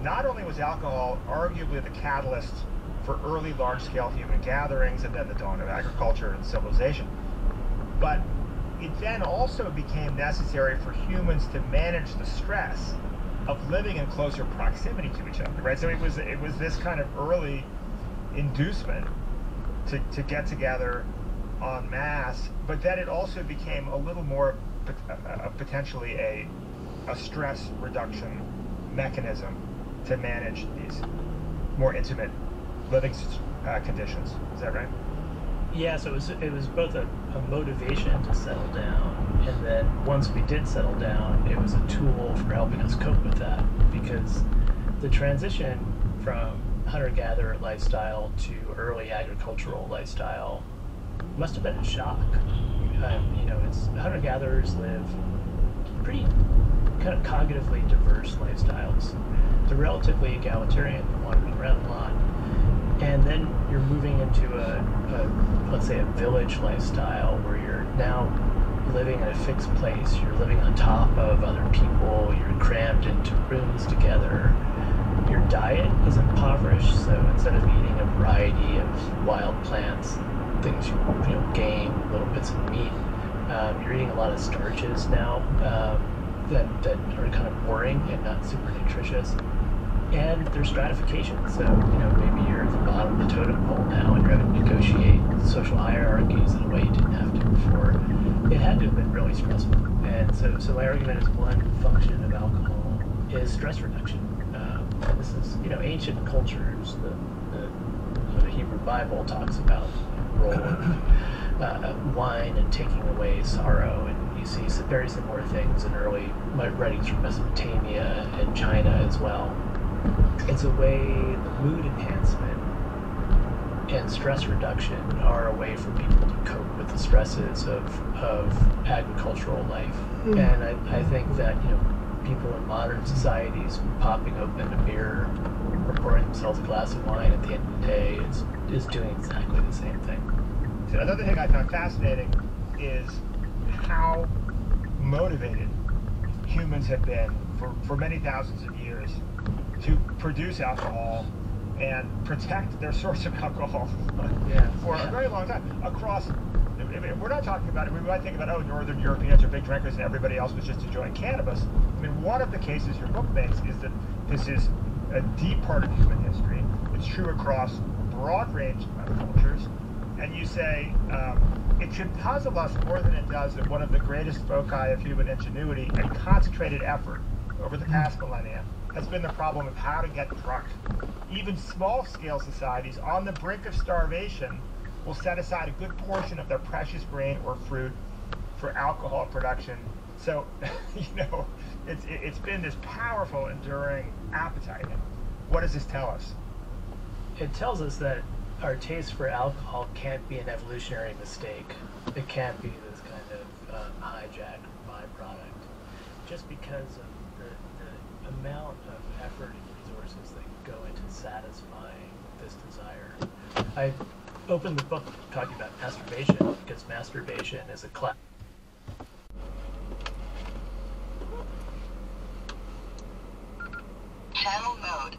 not only was alcohol arguably the catalyst for early large-scale human gatherings and then the dawn of agriculture and civilization, but it then also became necessary for humans to manage the stress of living in closer proximity to each other, right? So it was this kind of early inducement to get together en masse, but then it also became a little more potentially a stress reduction mechanism to manage these more intimate living conditions. Is that right? Yeah, so it was both a motivation to settle down, and then once we did settle down, it was a tool for helping us cope with that, because the transition from hunter-gatherer lifestyle to early agricultural lifestyle must have been a shock. Hunter-gatherers live pretty kind of cognitively diverse lifestyles. They're relatively egalitarian, wandering around a lot. And then you're moving into let's say a village lifestyle where you're now living in a fixed place. You're living on top of other people. You're crammed into rooms together. Your diet is impoverished, so instead of eating a variety of wild plants, things game, little bits of meat, you're eating a lot of starches now that are kind of boring and not super nutritious. And there's stratification, so maybe you're at the bottom of the totem pole now and you're having to negotiate social hierarchies in a way you didn't have to before. It had to have been really stressful. And so my argument is one function of alcohol is stress reduction. And this is, ancient cultures, the Hebrew Bible talks about the role of wine and taking away sorrow, and you see very similar things in early writings from Mesopotamia and China as well. It's a way, the mood enhancement and stress reduction are a way for people to cope with the stresses of agricultural life. And I think that, people in modern societies popping open a beer or pouring themselves a glass of wine at the end of the day is doing exactly the same thing. So another thing I found fascinating is how motivated humans have been for many thousands of years to produce alcohol and protect their source of alcohol for a very long time. Across, we're not talking about it, we might think about, Northern Europeans are big drinkers and everybody else was just enjoying cannabis. I mean, one of the cases your book makes is that this is a deep part of human history. It's true across a broad range of cultures. And you say, it should puzzle us more than it does that one of the greatest foci of human ingenuity and concentrated effort over the past millennia has been the problem of how to get drunk. Even small-scale societies on the brink of starvation will set aside a good portion of their precious grain or fruit for alcohol production. So, it's been this powerful, enduring appetite. What does this tell us? It tells us that our taste for alcohol can't be an evolutionary mistake. It can't be this kind of hijacked my product, just because of the amount of effort and resources that go into satisfying this desire. I opened the book talking about masturbation because masturbation is a class. Channel mode.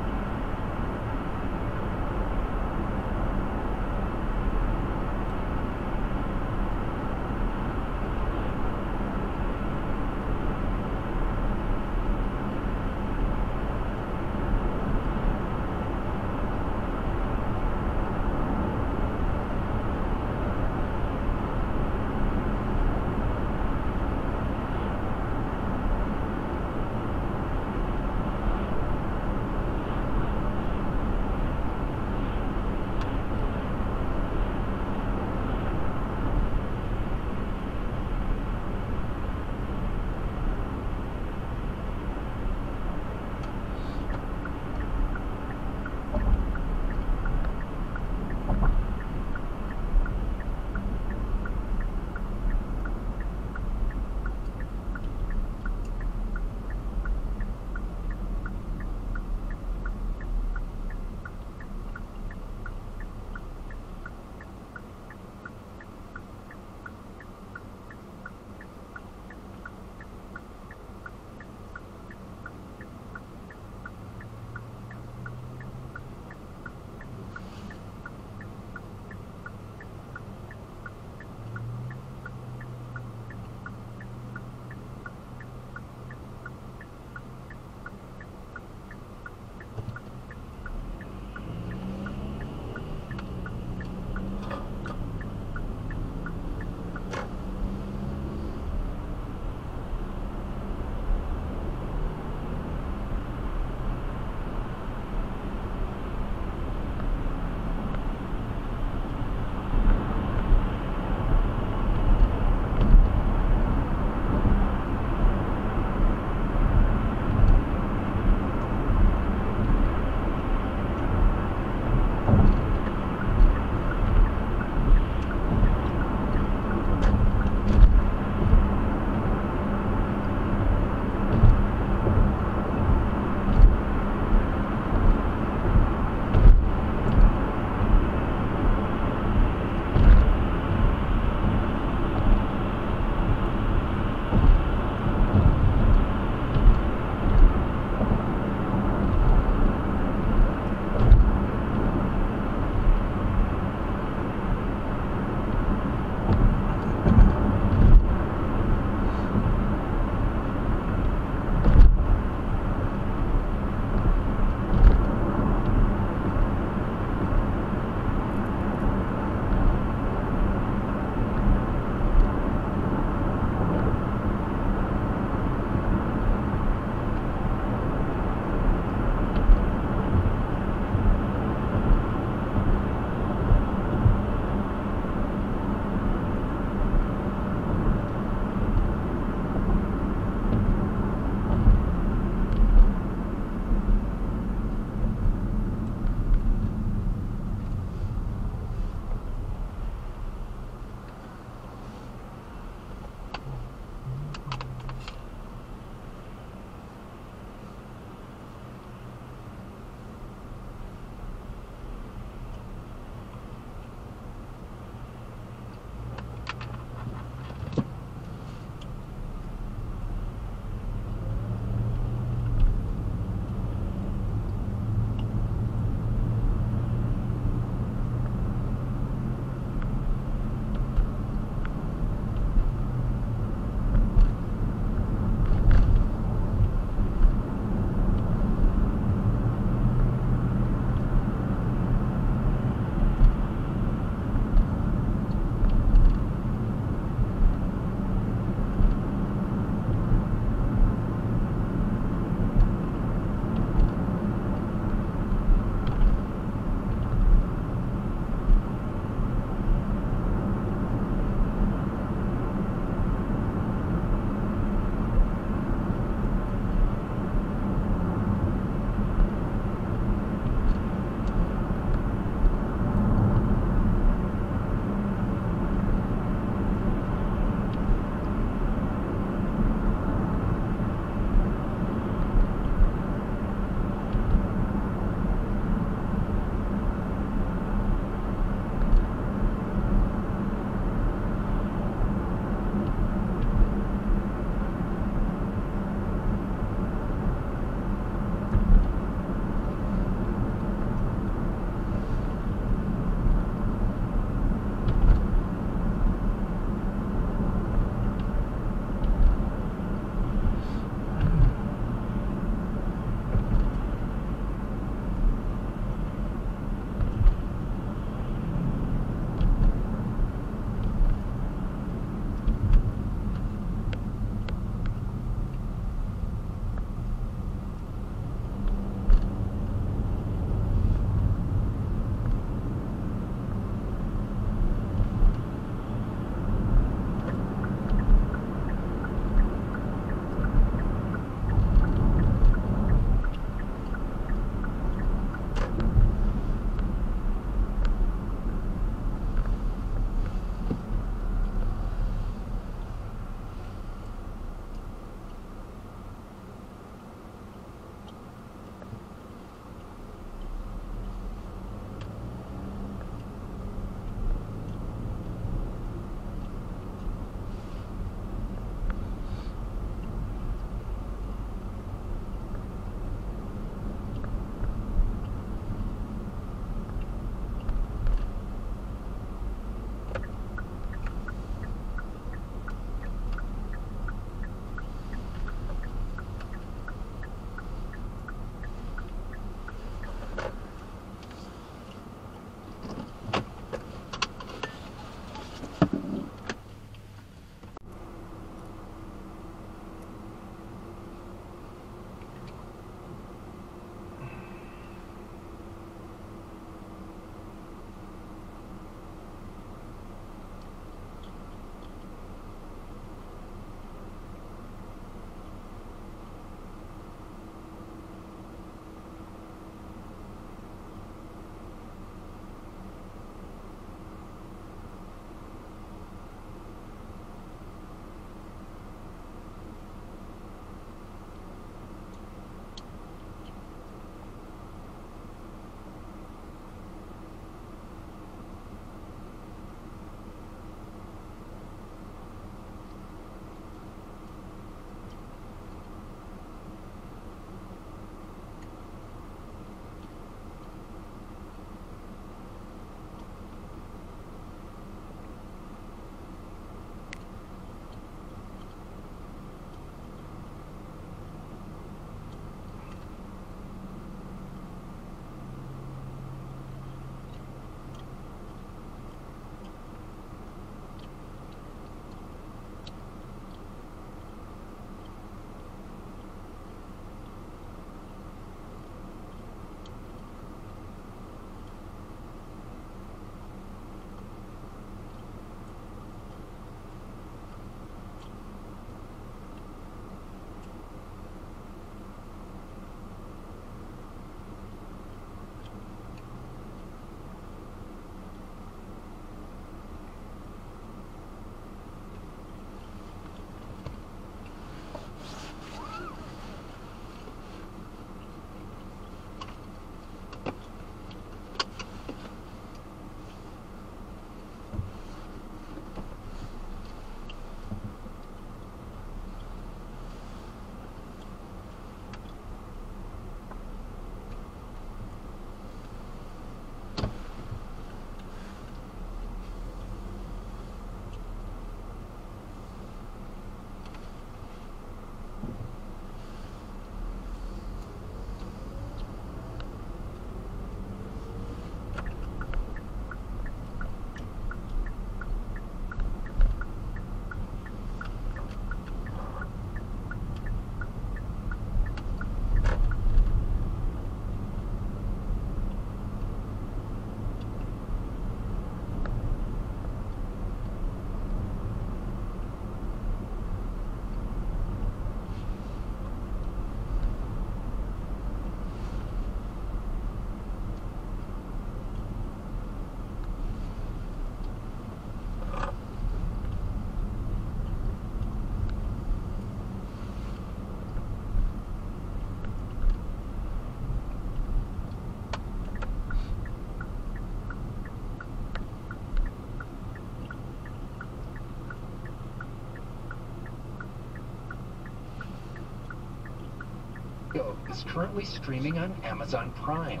Rigo is currently streaming on Amazon Prime.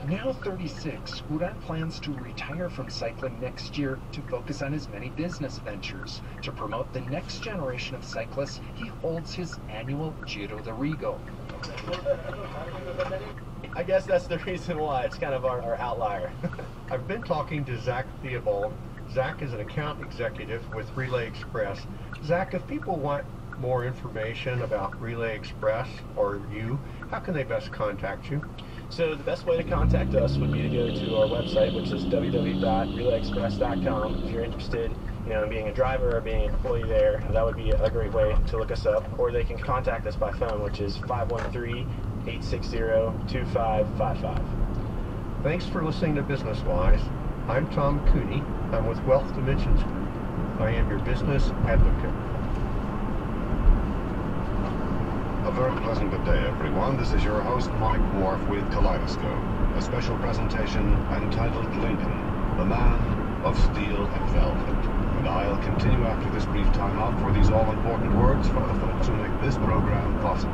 Now 36, Uran plans to retire from cycling next year to focus on his many business ventures. To promote the next generation of cyclists, he holds his annual Giro de Rigo. I guess that's the reason why. It's kind of our outlier. I've been talking to Zach Theobald. Zach is an account executive with Relay Express. Zach, if people want more information about Relay Express or you, how can they best contact you? So the best way to contact us would be to go to our website, which is www.relayexpress.com. If you're interested, in being a driver or being an employee there, that would be a great way to look us up. Or they can contact us by phone, which is 513-860-2555. Thanks for listening to Business Wise. I'm Tom Cooney. I'm with Wealth Dimensions Group. I am your business advocate. A very pleasant good day, everyone. This is your host, Mike Wharf, with Kaleidoscope, a special presentation entitled Lincoln, the Man of Steel and Velvet. And I'll continue after this brief timeout for these all-important words from the folks who make this program possible.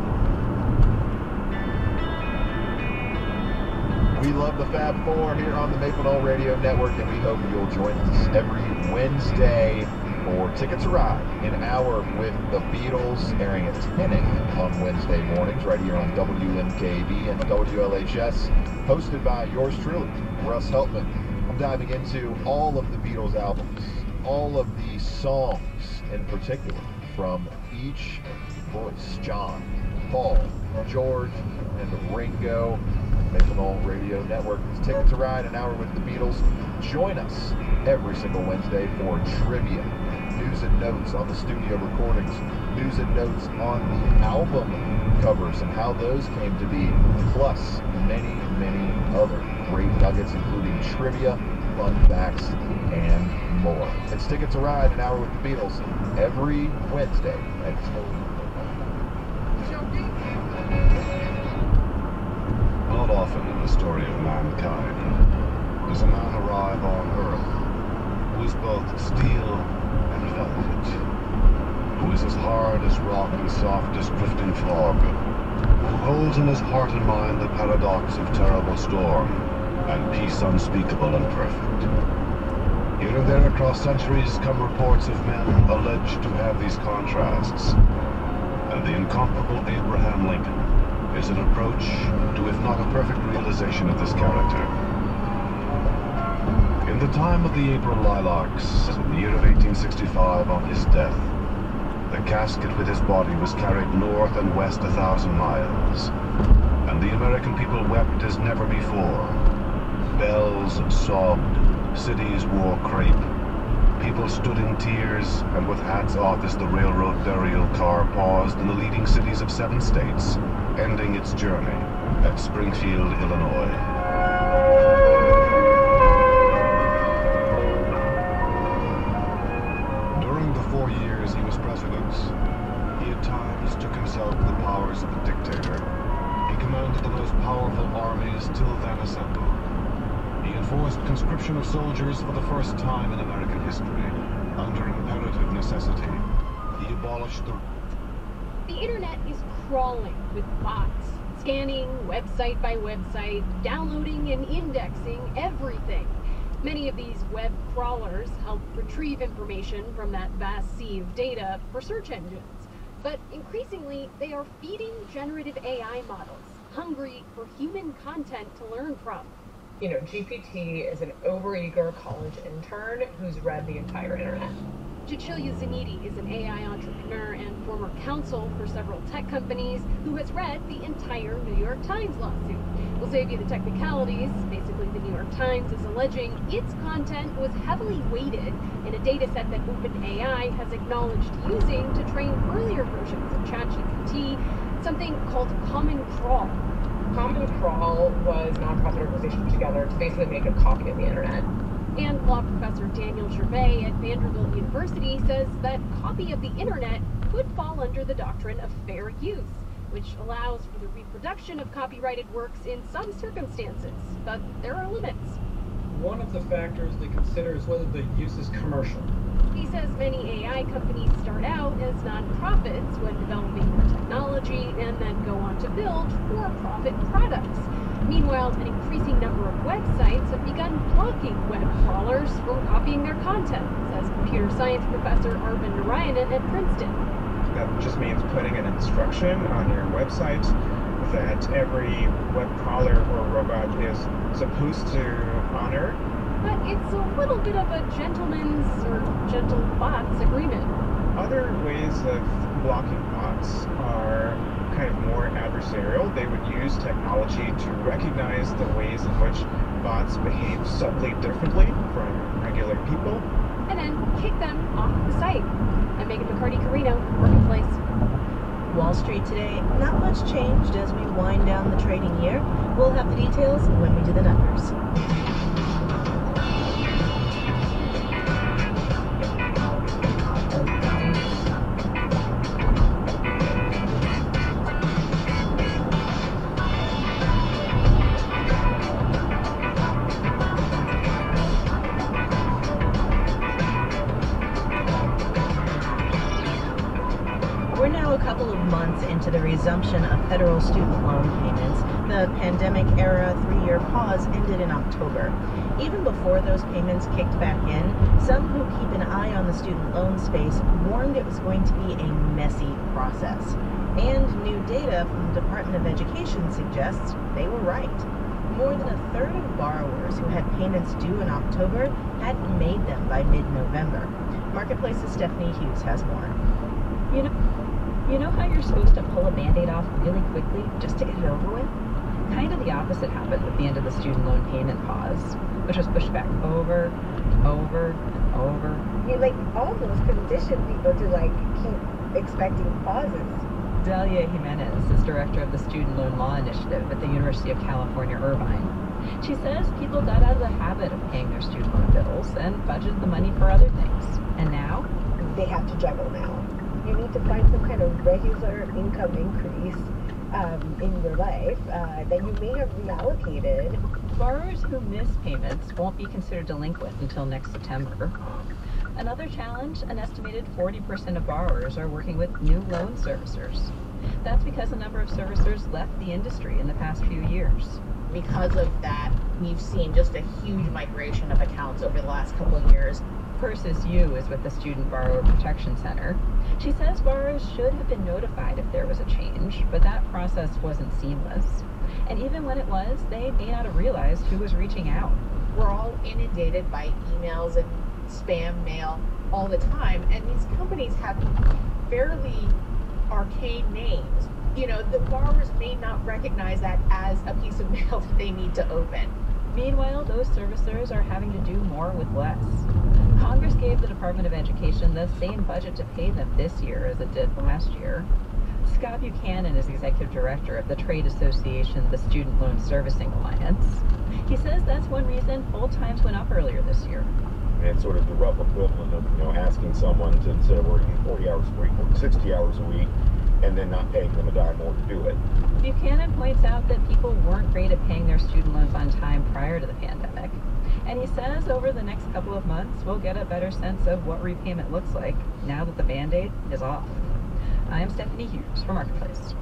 We love the Fab Four here on the Maple Knoll Radio Network, and we hope you'll join us every Wednesday for Ticket to Ride, an hour with the Beatles, airing at 10 a.m. on Wednesday mornings right here on WMKB and WLHS, hosted by yours truly, Russ Heltman. I'm diving into all of the Beatles albums, all of the songs in particular, from each voice, John, Paul, George, and Ringo. Maple Knoll Radio Network. It's Ticket to Ride, an hour with the Beatles. Join us every single Wednesday for trivia, news and notes on the studio recordings, news and notes on the album covers and how those came to be, plus many, many other great nuggets, including trivia, fun facts, and more. It's Ticket to Ride, an hour with the Beatles, every Wednesday at Not often in the story of mankind does a man arrive on Earth who is both steel and velvet, who is as hard as rock and soft as drifting fog, who holds in his heart and mind the paradox of terrible storm and peace unspeakable and perfect. Here and there across centuries come reports of men alleged to have these contrasts, and the incomparable Abraham Lincoln is an approach to, if not a perfect realization of this character. In the time of the April lilacs, in the year of 1865, on his death, the casket with his body was carried north and west 1,000 miles, and the American people wept as never before. Bells sobbed, cities wore crepe, people stood in tears and with hats off as the railroad burial car paused in the leading cities of 7 states, ending its journey at Springfield, Illinois. During the 4 years he was president, he at times took himself the powers of a dictator. He commanded the most powerful armies till then assembled. He enforced conscription of soldiers for the first time in American history, under imperative necessity. He abolished the internet is crawling with bots, scanning website by website, downloading and indexing everything. Many of these web crawlers help retrieve information from that vast sea of data for search engines. But increasingly, they are feeding generative AI models, hungry for human content to learn from. GPT is an overeager college intern who's read the entire internet. Cecilia Zaniti is an AI entrepreneur and former counsel for several tech companies who has read the entire New York Times lawsuit. We'll save you the technicalities. Basically, the New York Times is alleging its content was heavily weighted in a data set that OpenAI has acknowledged using to train earlier versions of ChatGPT, something called Common Crawl. Common Crawl was a nonprofit organization put together to basically make a copy of the internet. And law professor Daniel Gervais at Vanderbilt University says that copy of the internet could fall under the doctrine of fair use, which allows for the reproduction of copyrighted works in some circumstances, but there are limits. one of the factors they consider is whether the use is commercial. He says many AI companies start out as nonprofits when developing their technology and then go on to build for-profit products. Meanwhile, an increasing number of websites have begun blocking web crawlers from copying their content, says computer science professor Arvind Narayanan at Princeton. That just means putting an instruction on your website that every web crawler or robot is supposed to honor. But it's a little bit of a gentleman's or gentle bots agreement. Other ways of blocking bots are kind of more adversarial. They would use technology to recognize the ways in which bots behave subtly differently from regular people. And then kick them off the site. I'm Megan McCarty-Carino, Marketplace. Wall Street today, not much changed as we wind down the trading year. We'll have the details when we do the numbers. We're now a couple of months into the resumption of federal student loan payments. The pandemic-era 3-year pause ended in October. Even before those payments kicked back in, some who keep an eye on the student loan space warned it was going to be a messy process. And new data from the Department of Education suggests they were right. More than a third of borrowers who had payments due in October hadn't made them by mid-November. Marketplace's Stephanie Hughes has more. You know how you're supposed to pull a Band-Aid off really quickly just to get it over with? Kind of the opposite happened with the end of the student loan payment pause, which was pushed back over, over, over. You almost condition people to keep expecting pauses. Delia Jimenez is director of the Student Loan Law Initiative at the University of California, Irvine. She says people got out of the habit of paying their student loan bills and budgeted the money for other things. And now? They have to juggle now. You need to find some kind of regular income increase in your life that you may have reallocated. Borrowers who miss payments won't be considered delinquent until next September. Another challenge, an estimated 40% of borrowers are working with new loan servicers. That's because a number of servicers left the industry in the past few years. Because of that, we've seen just a huge migration of accounts over the last couple of years. Persis Yu is with the Student Borrower Protection Center. She says borrowers should have been notified if there was a change, but that process wasn't seamless. And even when it was, they may not have realized who was reaching out. We're all inundated by emails and spam mail all the time, and these companies have fairly arcane names. The borrowers may not recognize that as a piece of mail that they need to open. Meanwhile, those servicers are having to do more with less. Congress gave the Department of Education the same budget to pay them this year as it did last year. Scott Buchanan is executive director of the trade association, the Student Loan Servicing Alliance. He says that's one reason hold times went up earlier this year. And it's sort of the rough equivalent of, asking someone to, instead of working 40 hours a week, work 60 hours a week, and then not paying them a dime more to do it. Buchanan points out that people weren't great at paying their student loans on time prior to the pandemic. And he says over the next couple of months, we'll get a better sense of what repayment looks like now that the Band-Aid is off. I am Stephanie Hughes for Marketplace.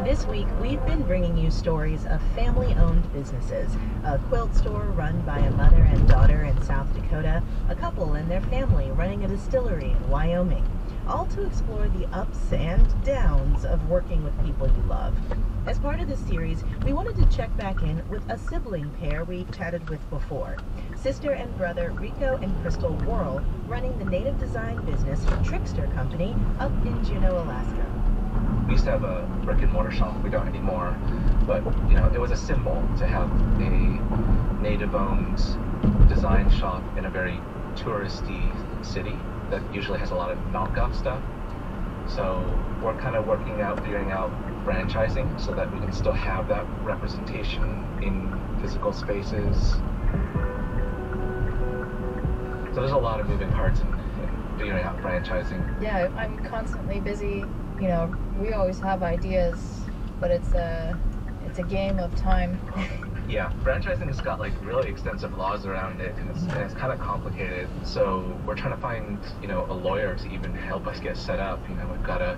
This week, we've been bringing you stories of family-owned businesses. A quilt store run by a mother and daughter in South Dakota, a couple and their family running a distillery in Wyoming, all to explore the ups and downs of working with people you love. As part of this series, we wanted to check back in with a sibling pair we chatted with before. Sister and brother Rico and Crystal Worrell, running the native design business Trickster Company up in Juneau, Alaska. We used to have a brick and mortar shop. We don't anymore, but it was a symbol to have a native-owned design shop in a very touristy city that usually has a lot of knockoff stuff. So we're kind of figuring out franchising so that we can still have that representation in physical spaces. So there's a lot of moving parts in figuring out franchising. Yeah, I'm constantly busy. You know, we always have ideas, but it's a game of time. Yeah, franchising has got like really extensive laws around it, and it's kind of complicated. So we're trying to find, you know, a lawyer to even help us get set up. You know, we've got to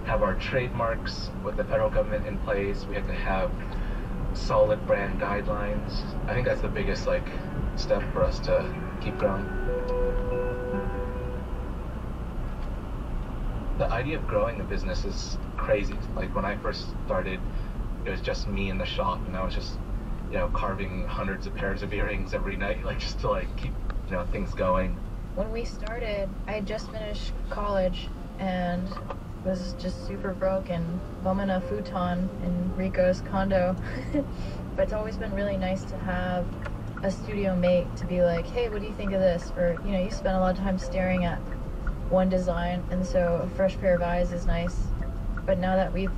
have our trademarks with the federal government in place. We have to have solid brand guidelines. I think that's the biggest like step for us to keep growing. The idea of growing a business is crazy. Like when I first started, it was just me in the shop, and I was just, you know, carving hundreds of pairs of earrings every night, like just to like keep, you know, things going. When we started, I had just finished college and was just super broke and bumming a futon in Rico's condo. But it's always been really nice to have a studio mate to be like, hey, what do you think of this? Or, you know, you spend a lot of time staring at one design, and so a fresh pair of eyes is nice. But now that we've,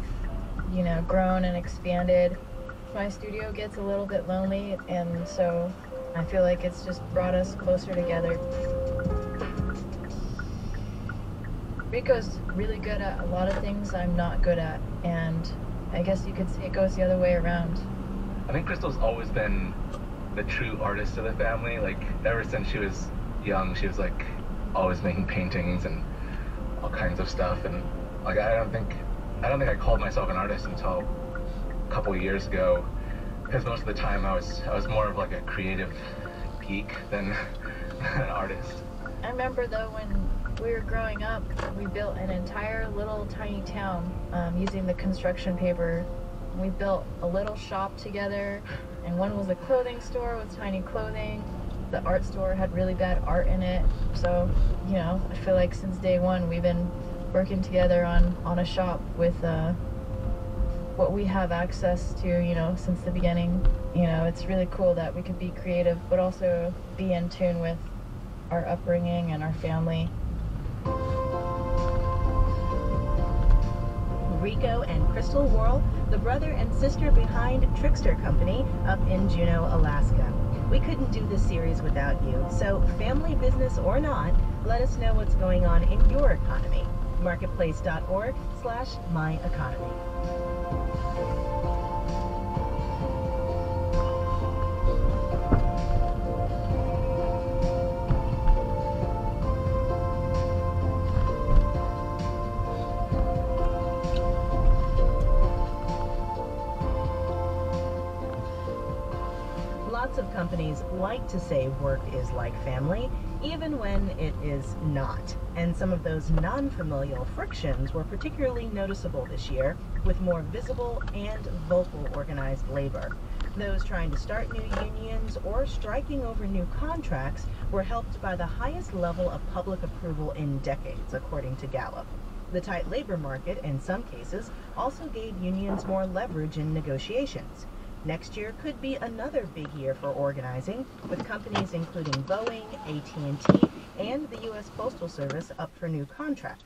you know, grown and expanded, my studio gets a little bit lonely, and so I feel like it's just brought us closer together. Rico's really good at a lot of things I'm not good at, and I guess you could say it goes the other way around. I think Crystal's always been the true artist of the family. Like ever since she was young, she was like always making paintings and all kinds of stuff, and like I don't think I called myself an artist until a couple of years ago, because most of the time I was more of like a creative geek than an artist. I remember though when we were growing up, we built an entire little tiny town using the construction paper. We built a little shop together, and one was a clothing store with tiny clothing. The art store had really bad art in it. So, you know, I feel like since day one we've been working together on a shop with what we have access to, you know, since the beginning. You know, it's really cool that we could be creative but also be in tune with our upbringing and our family. Rico and Crystal Worrell, the brother and sister behind Trickster Company up in Juneau, Alaska. We couldn't do this series without you, so family business or not, let us know what's going on in your economy. Marketplace.org/myeconomy. Lots of companies like to say work is like family, even when it is not. And some of those non-familial frictions were particularly noticeable this year, with more visible and vocal organized labor. Those trying to start new unions or striking over new contracts were helped by the highest level of public approval in decades, according to Gallup. The tight labor market, in some cases, also gave unions more leverage in negotiations. Next year could be another big year for organizing, with companies including Boeing, AT&T, and the U.S. Postal Service up for new contracts.